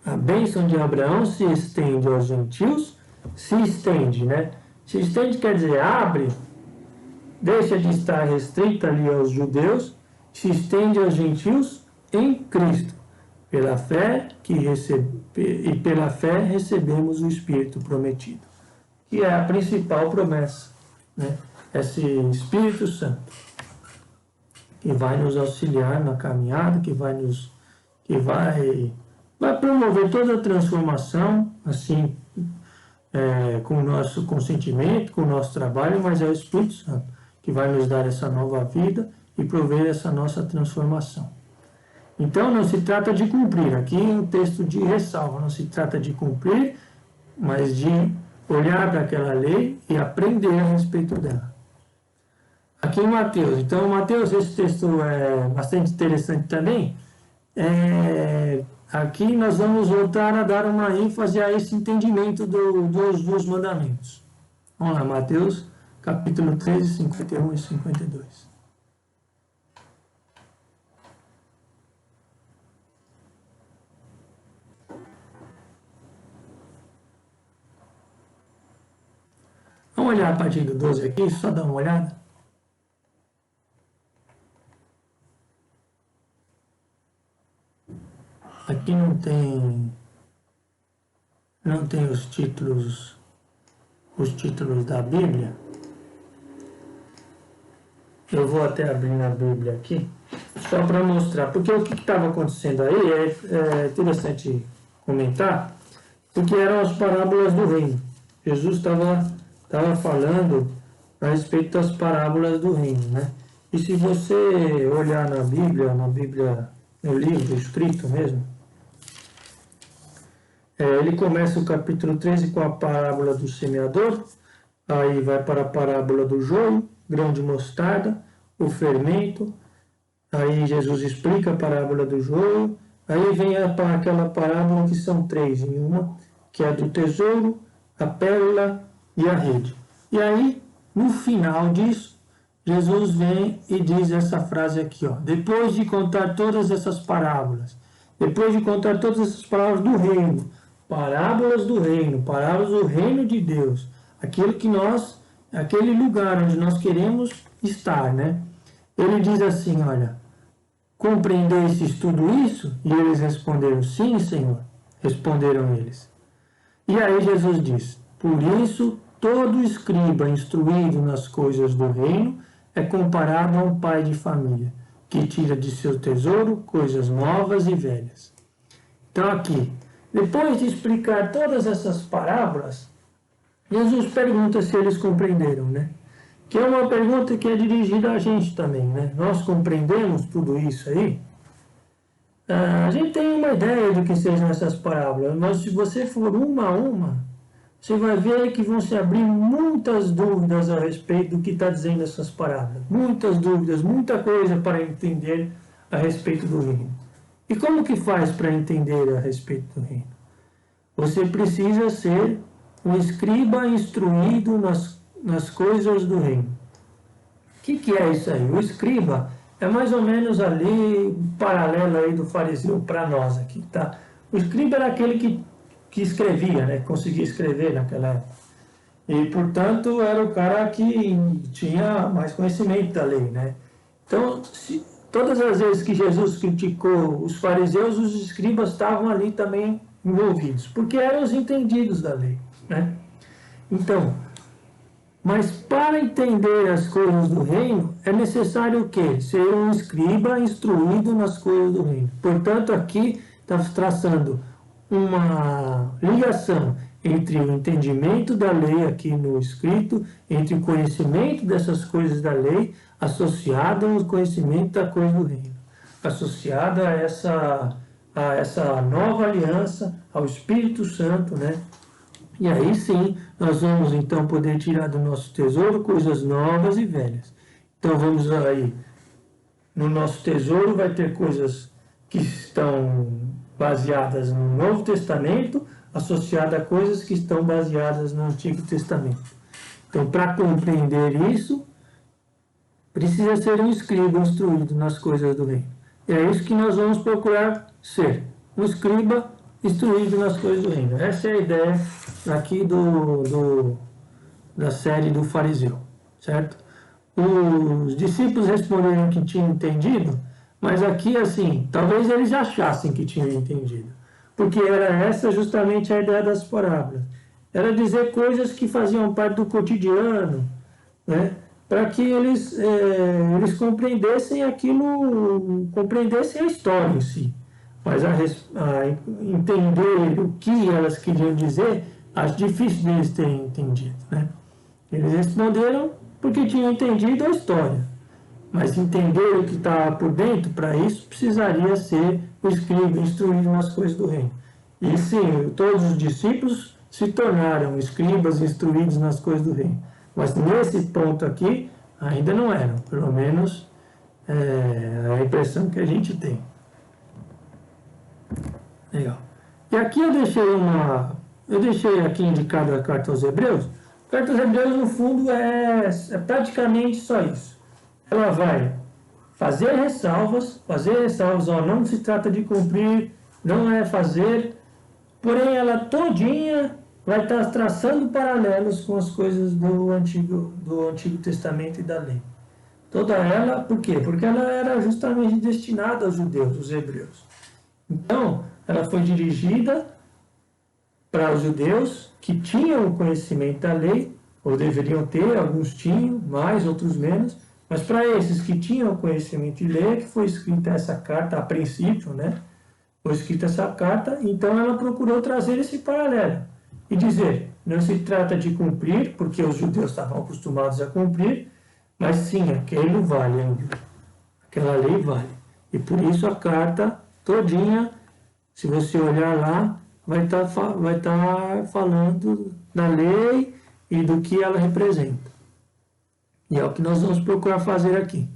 A bênção de Abraão se estende aos gentios, se estende, né? Se estende quer dizer abre, deixa de estar restrita ali aos judeus, se estende aos gentios em Cristo. Pela fé pela fé recebemos o Espírito prometido, que é a principal promessa, né? Esse Espírito Santo, que vai nos auxiliar na caminhada, que vai promover toda a transformação, assim, com o nosso consentimento, com o nosso trabalho, mas é o Espírito Santo que vai nos dar essa nova vida e prover essa nossa transformação. Então, não se trata de cumprir, aqui é um texto de ressalva, não se trata de cumprir, mas de olhar para aquela lei e aprender a respeito dela. Aqui em Mateus, então, Mateus, esse texto é bastante interessante também. Aqui nós vamos voltar a dar uma ênfase a esse entendimento dos mandamentos. Vamos lá, Mateus, capítulo 13, 51 e 52. Vamos olhar a partir do 12 aqui, só dar uma olhada. Aqui não tem os títulos da Bíblia. Eu vou até abrir na Bíblia aqui, só para mostrar, porque o que estava acontecendo aí é interessante comentar, porque eram as parábolas do reino. Jesus estava falando a respeito das parábolas do reino, né? E se você olhar na Bíblia, no livro escrito mesmo, ele começa o capítulo 13 com a parábola do semeador, aí vai para a parábola do joio, grão de mostarda, o fermento, aí Jesus explica a parábola do joio, aí vem aquela parábola que são três em uma, que é a do tesouro, a pérola e a rede. E aí, no final disso, Jesus vem e diz essa frase aqui, ó: depois de contar todas essas parábolas, depois de contar todas essas parábolas do reino, parábolas do reino de Deus, aquele lugar onde nós queremos estar, né? Ele diz assim, olha: compreendestes tudo isso? E eles responderam, sim, Senhor. Responderam eles. E aí Jesus diz: por isso, todo escriba instruído nas coisas do reino é comparado a um pai de família, que tira de seu tesouro coisas novas e velhas. Então aqui, depois de explicar todas essas parábolas, Jesus pergunta se eles compreenderam, né? Que é uma pergunta que é dirigida a gente também, né? Nós compreendemos tudo isso aí? A gente tem uma ideia do que sejam essas parábolas, mas se você for uma a uma, você vai ver que vão se abrir muitas dúvidas a respeito do que está dizendo essas parábolas. Muitas dúvidas, muita coisa para entender a respeito do reino. E como que faz para entender a respeito do reino? Você precisa ser um escriba instruído nas coisas do reino. O que é isso aí? O escriba é mais ou menos ali, paralelo aí do fariseu para nós aqui, tá? O escriba era aquele que escrevia, né? Conseguia escrever naquela época. E, portanto, era o cara que tinha mais conhecimento da lei, né? Então, todas as vezes que Jesus criticou os fariseus, os escribas estavam ali também envolvidos, porque eram os entendidos da lei, né? Então, mas para entender as coisas do reino, é necessário o quê? Ser um escriba instruído nas coisas do reino. Portanto, aqui está traçando uma ligação entre o entendimento da lei aqui no escrito, entre o conhecimento dessas coisas da lei, associada ao conhecimento da coisa do reino, associada a essa nova aliança, ao Espírito Santo, né? E aí sim, nós vamos então poder tirar do nosso tesouro coisas novas e velhas. Então vamos aí, no nosso tesouro vai ter coisas que estão baseadas no Novo Testamento, associadas a coisas que estão baseadas no Antigo Testamento. Então, para compreender isso, precisa ser um escriba instruído nas coisas do reino. E é isso que nós vamos procurar ser, um escriba instruído nas coisas do reino. Essa é a ideia aqui da série do fariseu, certo? Os discípulos responderam que tinham entendido, mas aqui, assim, talvez eles achassem que tinham entendido, porque era essa justamente a ideia das parábolas. Era dizer coisas que faziam parte do cotidiano, né? Para que eles compreendessem aquilo, compreendessem a história em si. Mas a entender o que elas queriam dizer, acho difícil deles terem entendido, né? Eles responderam porque tinham entendido a história. Mas entender o que estava por dentro, para isso, precisaria ser o escriba instruído nas coisas do reino. E sim, todos os discípulos se tornaram escribas instruídos nas coisas do reino. Mas nesse ponto aqui, ainda não eram. Pelo menos é a impressão que a gente tem. Legal. E aqui eu deixei aqui indicado a carta aos Hebreus. A carta aos Hebreus, no fundo, é praticamente só isso. Ela vai fazer ressalvas, ó, não se trata de cumprir, não é fazer, porém ela todinha vai estar traçando paralelos com as coisas do Antigo Testamento e da lei. Toda ela, por quê? Porque ela era justamente destinada aos judeus, os hebreus. Então, ela foi dirigida para os judeus que tinham o conhecimento da lei, ou deveriam ter, alguns tinham, mais, outros menos, mas para esses que tinham o conhecimento de lei, que foi escrita essa carta a princípio, né? Foi escrita essa carta, então ela procurou trazer esse paralelo e dizer, não se trata de cumprir, porque os judeus estavam acostumados a cumprir, mas sim, aquele vale ainda, aquela lei vale. E por isso a carta todinha, se você olhar lá, vai estar falando da lei e do que ela representa. E é o que nós vamos procurar fazer aqui.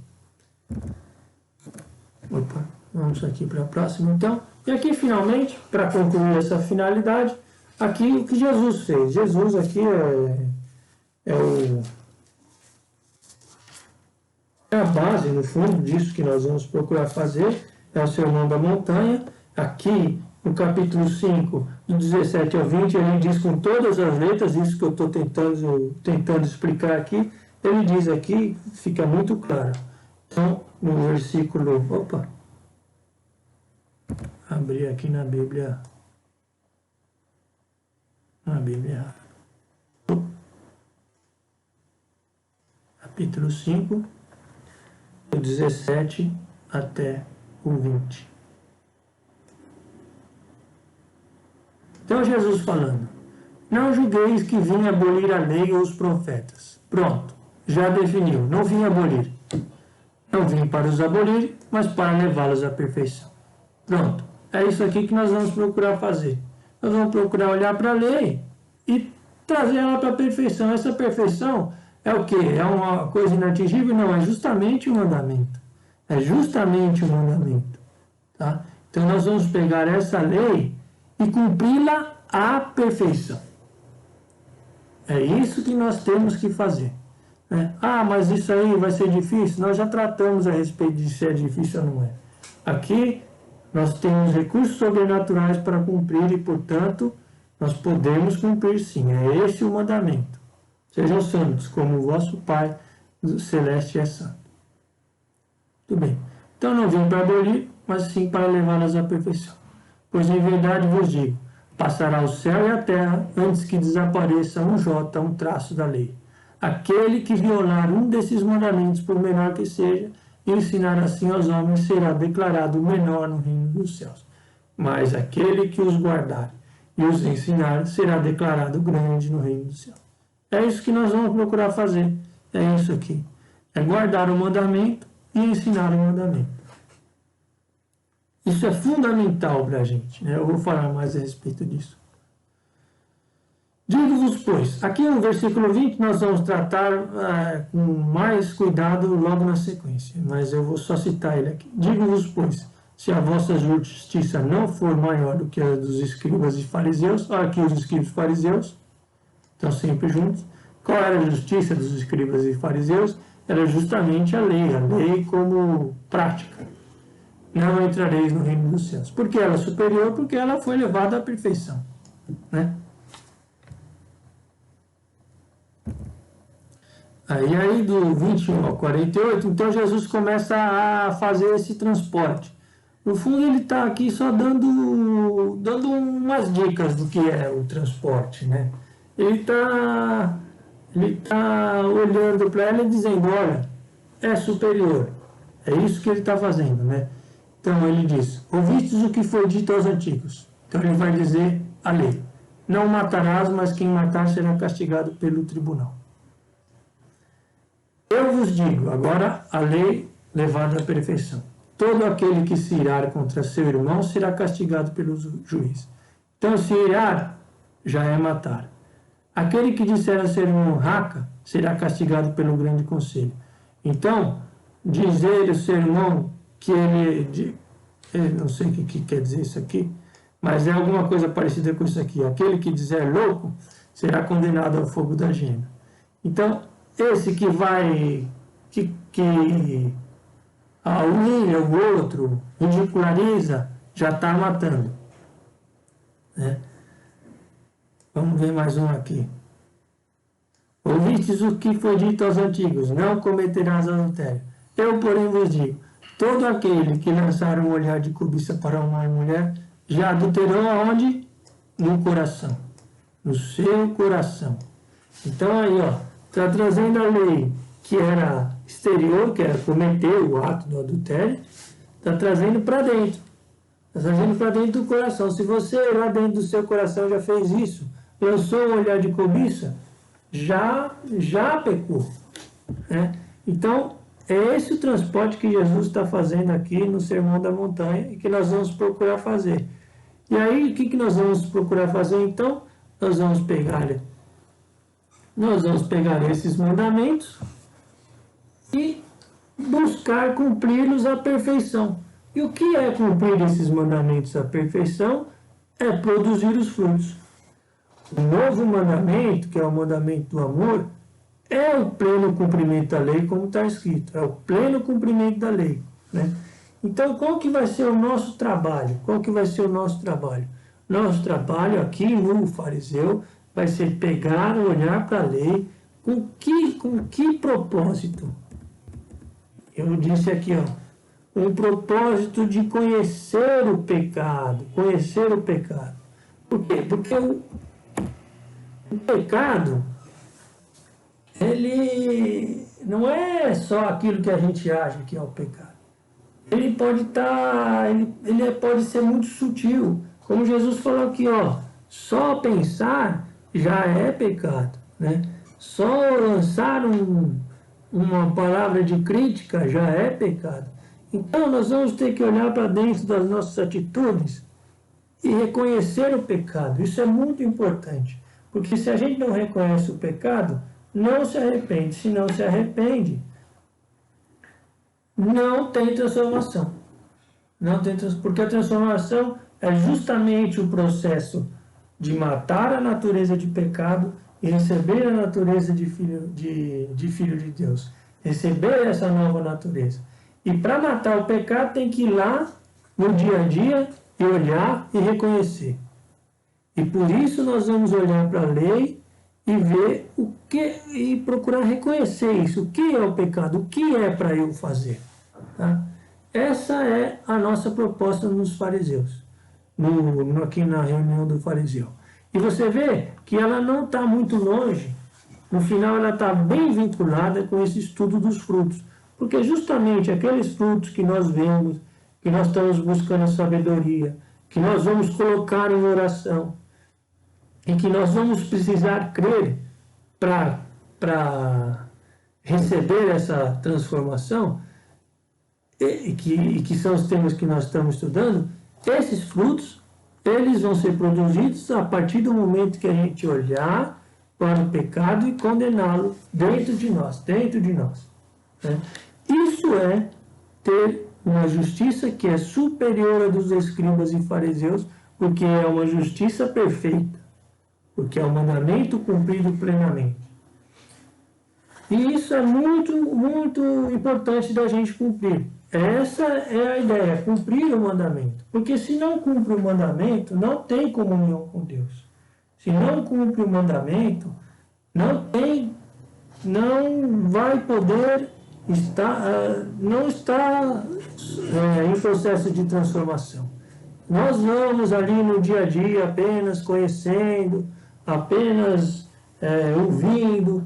Opa, vamos aqui para a próxima então. E aqui finalmente, para concluir essa finalidade, aqui o que Jesus fez. Jesus aqui é a base, no fundo, disso que nós vamos procurar fazer, é o Sermão da Montanha. Aqui, no capítulo 5, do 17 ao 20, ele diz com todas as letras, isso que eu estou tentando explicar aqui, ele diz aqui, fica muito claro. Então, no versículo... Opa! Abri aqui na Bíblia capítulo 5, do 17 até o 20. Então Jesus falando, não julgueis que vim abolir a lei ou os profetas. Pronto, já definiu, não vim abolir. Não vim para os abolir, mas para levá-los à perfeição. Pronto, é isso aqui que nós vamos procurar fazer. Nós vamos procurar olhar para a lei e trazer ela para a perfeição. Essa perfeição é o quê? É uma coisa inatingível? Não, é justamente o mandamento. É justamente o mandamento. Tá? Então nós vamos pegar essa lei e cumpri-la à perfeição. É isso que nós temos que fazer. Né? Ah, mas isso aí vai ser difícil? Nós já tratamos a respeito de se é difícil ou não é. Aqui nós temos recursos sobrenaturais para cumprir e, portanto, nós podemos cumprir sim. É esse o mandamento. Sejam santos, como o vosso Pai Celeste é santo. Tudo bem. Então não vim para abolir, mas sim para levá-las à perfeição. Pois em verdade vos digo, passará o céu e a terra antes que desapareça um jota, um traço da lei. Aquele que violar um desses mandamentos, por menor que seja, e ensinar assim aos homens, será declarado menor no reino dos céus. Mas aquele que os guardar e os ensinar, será declarado grande no reino dos céus. É isso que nós vamos procurar fazer. É isso aqui. É guardar o mandamento e ensinar o mandamento. Isso é fundamental para a gente, né? Eu vou falar mais a respeito disso. Digo-vos, pois, aqui no versículo 20 nós vamos tratar com mais cuidado logo na sequência, mas eu vou só citar ele aqui. Digo-vos, pois, se a vossa justiça não for maior do que a dos escribas e fariseus, olha aqui os escribas e fariseus, estão sempre juntos. Qual era a justiça dos escribas e fariseus? Era justamente a lei como prática. Não entrareis no reino dos céus. Por que ela é superior? Porque ela foi levada à perfeição. Né? Aí do 21 ao 48, então Jesus começa a fazer esse transporte. No fundo ele está aqui só dando umas dicas do que é o transporte. Né? Ele está olhando para ela e dizendo, olha, é superior. É isso que ele está fazendo, né? Então ele diz, ouvistes o que foi dito aos antigos. Então ele vai dizer a lei. Não matarás, mas quem matar será castigado pelo tribunal. Eu vos digo, agora a lei levada à perfeição. Todo aquele que se irar contra seu irmão será castigado pelo juiz. Então se irar, já é matar. Aquele que disser a seu irmão raca, será castigado pelo grande conselho. Então, dizer ao seu irmão que ele não sei o que quer dizer isso aqui, mas é alguma coisa parecida com isso aqui. Aquele que dizer louco, será condenado ao fogo da gema. Então, esse que vai, que humilha o outro, ridiculariza, já está matando. Né? Vamos ver mais um aqui. Ouvistes o que foi dito aos antigos, não cometerás adultério. Eu, porém, vos digo, todo aquele que lançar um olhar de cobiça para uma mulher, já adulterou aonde? No coração. No seu coração. Então aí, ó, está trazendo a lei que era exterior, que era cometer o ato do adultério, está trazendo para dentro. Está trazendo para dentro do coração. Se você lá dentro do seu coração já fez isso, lançou um olhar de cobiça, já pecou. Né? Então, é esse o transporte que Jesus está fazendo aqui no Sermão da Montanha e que nós vamos procurar fazer. E aí, o que nós vamos procurar fazer então? Nós vamos pegar esses mandamentos e buscar cumpri-los à perfeição. E o que é cumprir esses mandamentos à perfeição? É produzir os frutos. O novo mandamento, que é o mandamento do amor, é o pleno cumprimento da lei, como está escrito. É o pleno cumprimento da lei. Né? Então, qual que vai ser o nosso trabalho? Qual que vai ser o nosso trabalho? Nosso trabalho aqui no fariseu vai ser pegar, olhar para a lei, com que propósito? Eu disse aqui, ó, um propósito de conhecer o pecado. Conhecer o pecado. Por quê? Porque o pecado, ele não é só aquilo que a gente acha que é o pecado. Ele pode ele pode ser muito sutil. Como Jesus falou aqui, ó, só pensar já é pecado, né? Só lançar uma palavra de crítica já é pecado. Então nós vamos ter que olhar para dentro das nossas atitudes e reconhecer o pecado. Isso é muito importante, porque se a gente não reconhece o pecado, não se arrepende. Se não se arrepende, não tem transformação. Não tem, porque a transformação é justamente o processo de matar a natureza de pecado e receber a natureza de filho de Deus. Receber essa nova natureza. E para matar o pecado tem que ir lá no dia a dia e olhar e reconhecer. E por isso nós vamos olhar para a lei e ver o que e procurar reconhecer isso. O que é o pecado? O que é para eu fazer? Tá? Essa é a nossa proposta nos fariseus, aqui na reunião do fariseu. E você vê que ela não está muito longe, no final ela está bem vinculada com esse estudo dos frutos. Porque justamente aqueles frutos que nós vemos, que nós estamos buscando a sabedoria, que nós vamos colocar em oração, e que nós vamos precisar crer para receber essa transformação, e que são os temas que nós estamos estudando, esses frutos, eles vão ser produzidos a partir do momento que a gente olhar para o pecado e condená-lo dentro de nós. Né? Isso é ter uma justiça que é superior à dos escribas e fariseus, porque é uma justiça perfeita, porque é um mandamento cumprido plenamente. E isso é muito, muito importante da gente cumprir. Essa é a ideia, cumprir o mandamento. Porque se não cumpre o mandamento, não tem comunhão com Deus. Se não cumpre o mandamento, não vai poder não está em processo de transformação. Nós vamos ali no dia a dia apenas conhecendo, apenas ouvindo,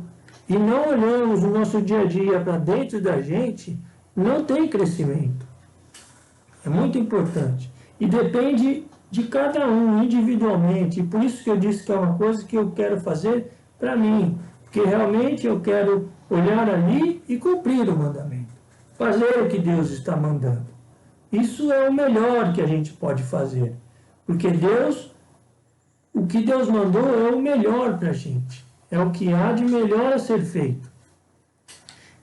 e não olhamos o nosso dia a dia para dentro da gente, não tem crescimento. É muito importante. E depende de cada um individualmente. E por isso que eu disse que é uma coisa que eu quero fazer para mim. Porque realmente eu quero olhar ali e cumprir o mandamento. Fazer o que Deus está mandando. Isso é o melhor que a gente pode fazer. Porque o que Deus mandou é o melhor para a gente. É o que há de melhor a ser feito.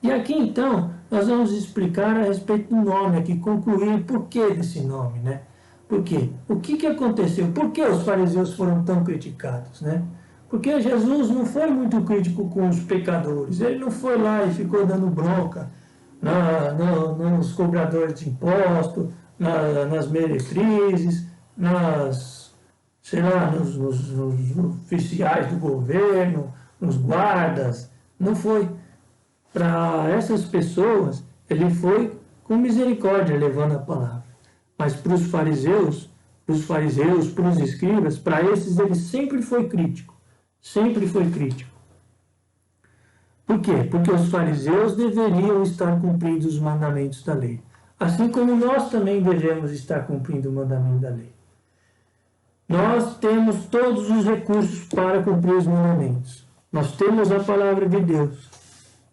E aqui então, nós vamos explicar a respeito do nome aqui, concluir o porquê desse nome, né? Por quê? O que aconteceu? Por que os fariseus foram tão criticados, né? Porque Jesus não foi muito crítico com os pecadores. Ele não foi lá e ficou dando bronca nos cobradores de impostos, nas meretrizes, nos oficiais do governo, nos guardas. Não foi. Para essas pessoas, ele foi com misericórdia, levando a palavra. Mas para os fariseus, para os escribas, para esses ele sempre foi crítico. Sempre foi crítico. Por quê? Porque os fariseus deveriam estar cumprindo os mandamentos da lei. Assim como nós também devemos estar cumprindo o mandamento da lei. Nós temos todos os recursos para cumprir os mandamentos. Nós temos a palavra de Deus.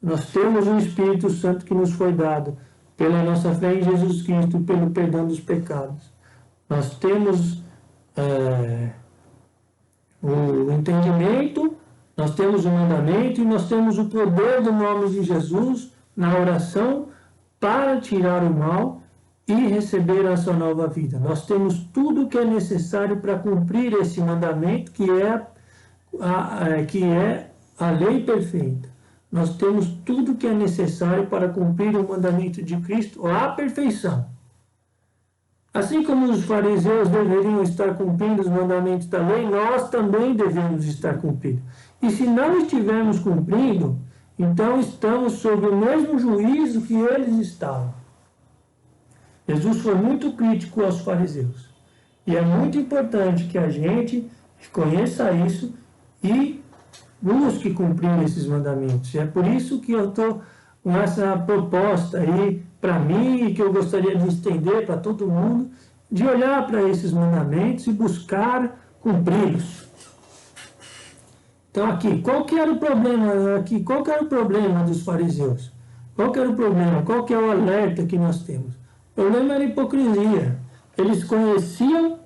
Nós temos o Espírito Santo que nos foi dado pela nossa fé em Jesus Cristo, pelo perdão dos pecados. Nós temos o entendimento, nós temos o mandamento e nós temos o poder do nome de Jesus na oração para tirar o mal e receber a sua nova vida. Nós temos tudo o que é necessário para cumprir esse mandamento, que é a lei perfeita. Nós temos tudo o que é necessário para cumprir o mandamento de Cristo à perfeição. Assim como os fariseus deveriam estar cumprindo os mandamentos da lei, nós também devemos estar cumprindo. E se não estivermos cumprindo, então estamos sob o mesmo juízo que eles estavam. Jesus foi muito crítico aos fariseus. E é muito importante que a gente conheça isso e busque cumprir esses mandamentos. E é por isso que eu estou com essa proposta aí para mim e que eu gostaria de estender para todo mundo, de olhar para esses mandamentos e buscar cumpri-los. Então aqui, qual que era o problema dos fariseus? Qual que era o problema? Qual que é o alerta que nós temos? O problema era a hipocrisia. Eles conheciam,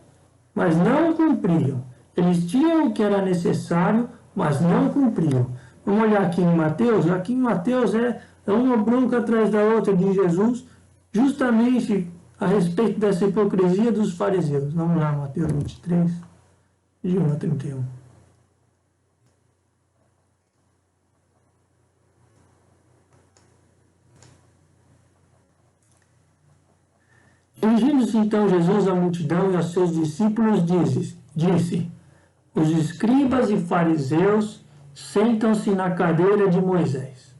mas não cumpriam. Eles tinham o que era necessário, mas não cumpriam. Vamos olhar aqui em Mateus. Aqui em Mateus é uma bronca atrás da outra de Jesus, justamente a respeito dessa hipocrisia dos fariseus. Vamos lá, Mateus 23, de 1 a 31. Dirigindo-se então Jesus à multidão e aos seus discípulos, disse: os escribas e fariseus sentam-se na cadeira de Moisés.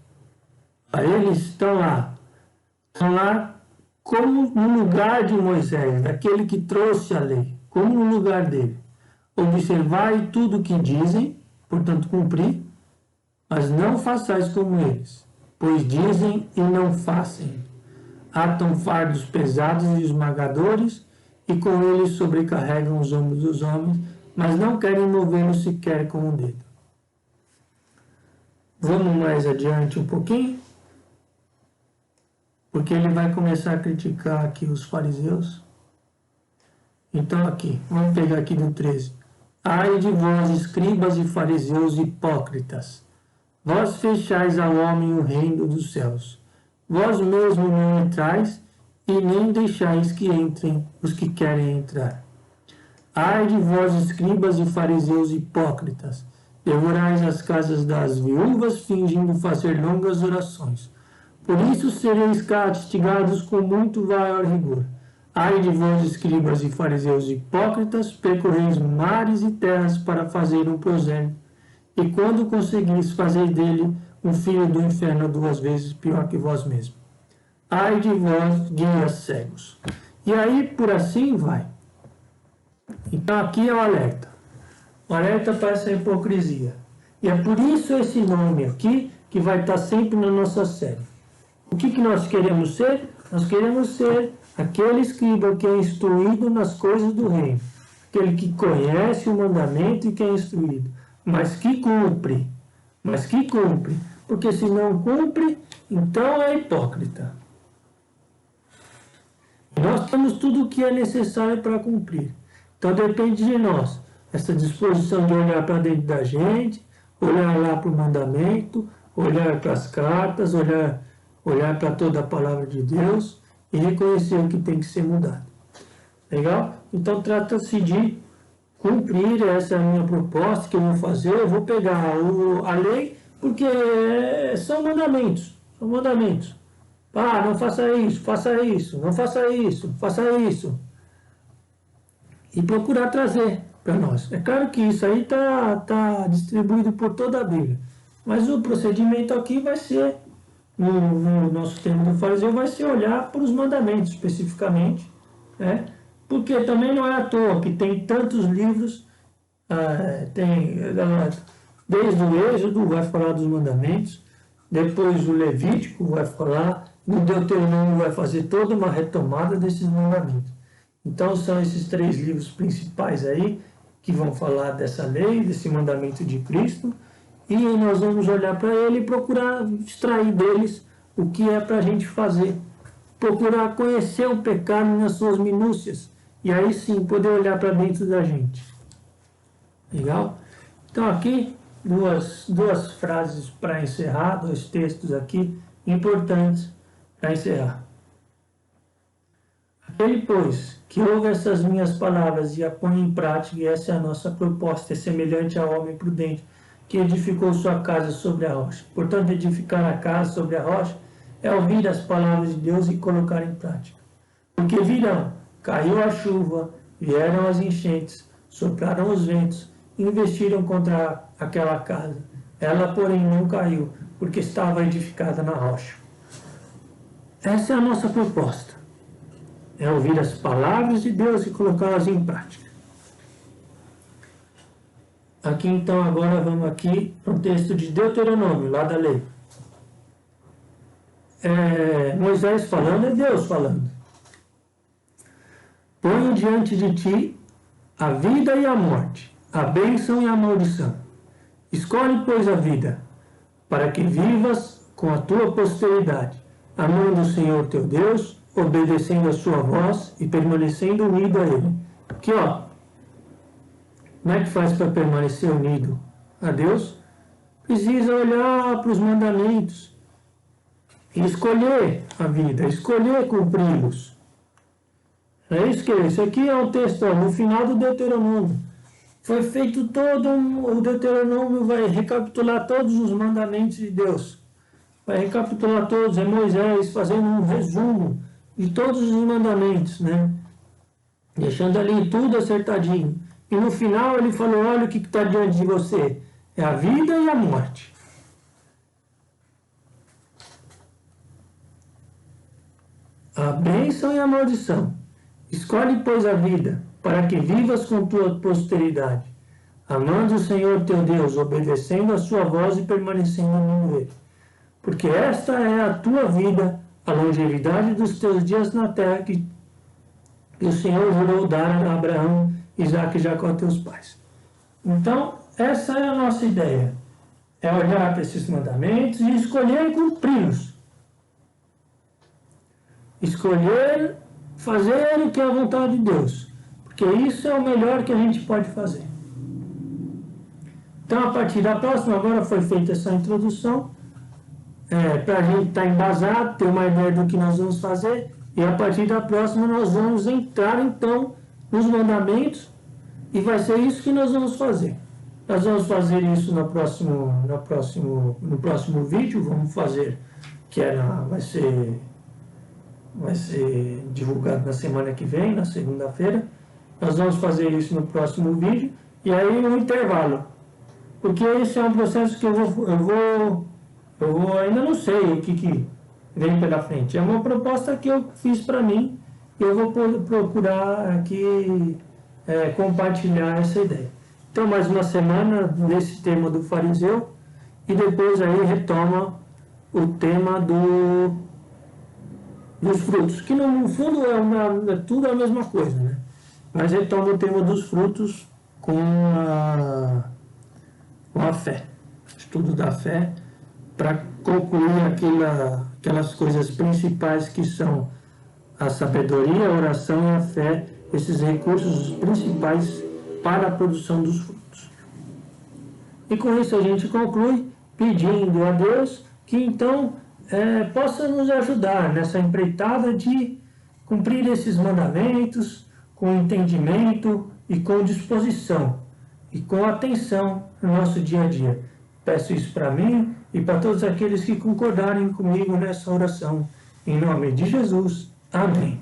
Eles estão lá como no lugar de Moisés, daquele que trouxe a lei, como no lugar dele. Observai tudo o que dizem, portanto cumprir, mas não façais como eles, pois dizem e não fazem. Atam fardos pesados e esmagadores, e com eles sobrecarregam os ombros dos homens, mas não querem movê-los sequer com o dedo. Vamos mais adiante um pouquinho, porque ele vai começar a criticar aqui os fariseus. Então aqui, vamos pegar aqui do 13. Ai de vós, escribas e fariseus hipócritas, vós fechais ao homem o reino dos céus. Vós mesmos não entrais e nem deixais que entrem os que querem entrar. Ai de vós, escribas e fariseus hipócritas, devorais as casas das viúvas, fingindo fazer longas orações. Por isso sereis castigados com muito maior rigor. Ai de vós, escribas e fariseus hipócritas, percorreis mares e terras para fazer um prosélito, e quando conseguis fazer dele um filho do inferno 2 vezes pior que vós mesmos. Ai de vós, guias cegos. E aí, por assim vai. Então aqui é o alerta. O alerta para essa hipocrisia. E é por isso esse nome aqui, que vai estar sempre na nossa série. O que nós queremos ser? Nós queremos ser aquele escriba que é instruído nas coisas do reino. Aquele que conhece o mandamento e que é instruído. Mas que cumpre. Porque se não cumpre, então é hipócrita. Nós temos tudo o que é necessário para cumprir. Então depende de nós. Essa disposição de olhar para dentro da gente, olhar lá para o mandamento, olhar para as cartas, olhar para toda a palavra de Deus e reconhecer o que tem que ser mudado. Legal? Então trata-se de cumprir, essa é a minha proposta que eu vou fazer. Eu vou pegar a lei, porque são mandamentos. Não faça isso, não faça isso, faça isso. E procurar trazer para nós. É claro que isso aí está distribuído por toda a Bíblia. Mas o procedimento aqui vai ser no nosso tema do fariseu vai ser olhar para os mandamentos especificamente, né? Porque também não é à toa que tem tantos livros, desde o Êxodo vai falar dos mandamentos, depois o Levítico vai falar, no Deuteronômio vai fazer toda uma retomada desses mandamentos. Então são esses 3 livros principais aí que vão falar dessa lei, desse mandamento de Cristo, e nós vamos olhar para ele e procurar extrair deles o que é para a gente fazer. Procurar conhecer o pecado nas suas minúcias, e aí sim poder olhar para dentro da gente. Legal? Então aqui duas frases para encerrar, 2 textos aqui importantes para encerrar. Aquele, pois, que ouve essas minhas palavras e a põe em prática, e essa é a nossa proposta, é semelhante ao homem prudente, que edificou sua casa sobre a rocha. Portanto, edificar a casa sobre a rocha é ouvir as palavras de Deus e colocar em prática. Porque virão, caiu a chuva, vieram as enchentes, sopraram os ventos, investiram contra aquela casa. Ela, porém, não caiu, porque estava edificada na rocha. Essa é a nossa proposta. É ouvir as palavras de Deus e colocá-las em prática. Aqui então, agora vamos aqui para o texto de Deuteronômio, lá da lei. Moisés falando, é Deus falando. Ponho diante de ti a vida e a morte, a bênção e a maldição. Escolhe, pois, a vida, para que vivas com a tua posteridade, amando o Senhor teu Deus, obedecendo a sua voz e permanecendo unido a Ele. Aqui, ó. Como é que faz para permanecer unido a Deus? Precisa olhar para os mandamentos e escolher a vida, escolher cumpri-los. É isso que é. Isso aqui é um texto, ó, no final do Deuteronômio. Foi feito todo o Deuteronômio, vai recapitular todos os mandamentos de Deus. Vai recapitular todos, é Moisés fazendo um resumo de todos os mandamentos, né? Deixando ali tudo acertadinho. E no final ele falou, olha o que está diante de você. É a vida e a morte. A bênção e a maldição. Escolhe, pois, a vida, para que vivas com tua posteridade, amando o Senhor teu Deus, obedecendo a sua voz e permanecendo nele. Porque esta é a tua vida, a longevidade dos teus dias na terra que o Senhor jurou dar a Abraão, Isaque e Jacó, teus pais. Então, essa é a nossa ideia. É olhar para esses mandamentos e escolher cumpri-los. Escolher fazer o que é a vontade de Deus. Porque isso é o melhor que a gente pode fazer. Então, a partir da próxima, agora foi feita essa introdução, para a gente estar embasado, ter uma ideia do que nós vamos fazer, e a partir da próxima nós vamos entrar, então, nos mandamentos, e vai ser isso que nós vamos fazer. Nós vamos fazer isso no próximo vídeo, vamos fazer, vai ser divulgado na semana que vem, na segunda-feira. Nós vamos fazer isso no próximo vídeo, e aí um intervalo. Porque esse é um processo que eu vou ainda não sei o que vem pela frente. É uma proposta que eu fiz para mim, e eu vou procurar aqui compartilhar essa ideia. Então, mais uma semana nesse tema do fariseu, e depois aí retoma o tema dos frutos, que no fundo tudo é a mesma coisa, né? Mas retoma o tema dos frutos com a fé, estudo da fé, para concluir aquelas coisas principais que são a sabedoria, a oração e a fé, esses recursos principais para a produção dos frutos. E com isso a gente conclui pedindo a Deus que então possa nos ajudar nessa empreitada de cumprir esses mandamentos com entendimento e com disposição e com atenção no nosso dia a dia. Peço isso para mim e para todos aqueles que concordarem comigo nessa oração. Em nome de Jesus. Amém.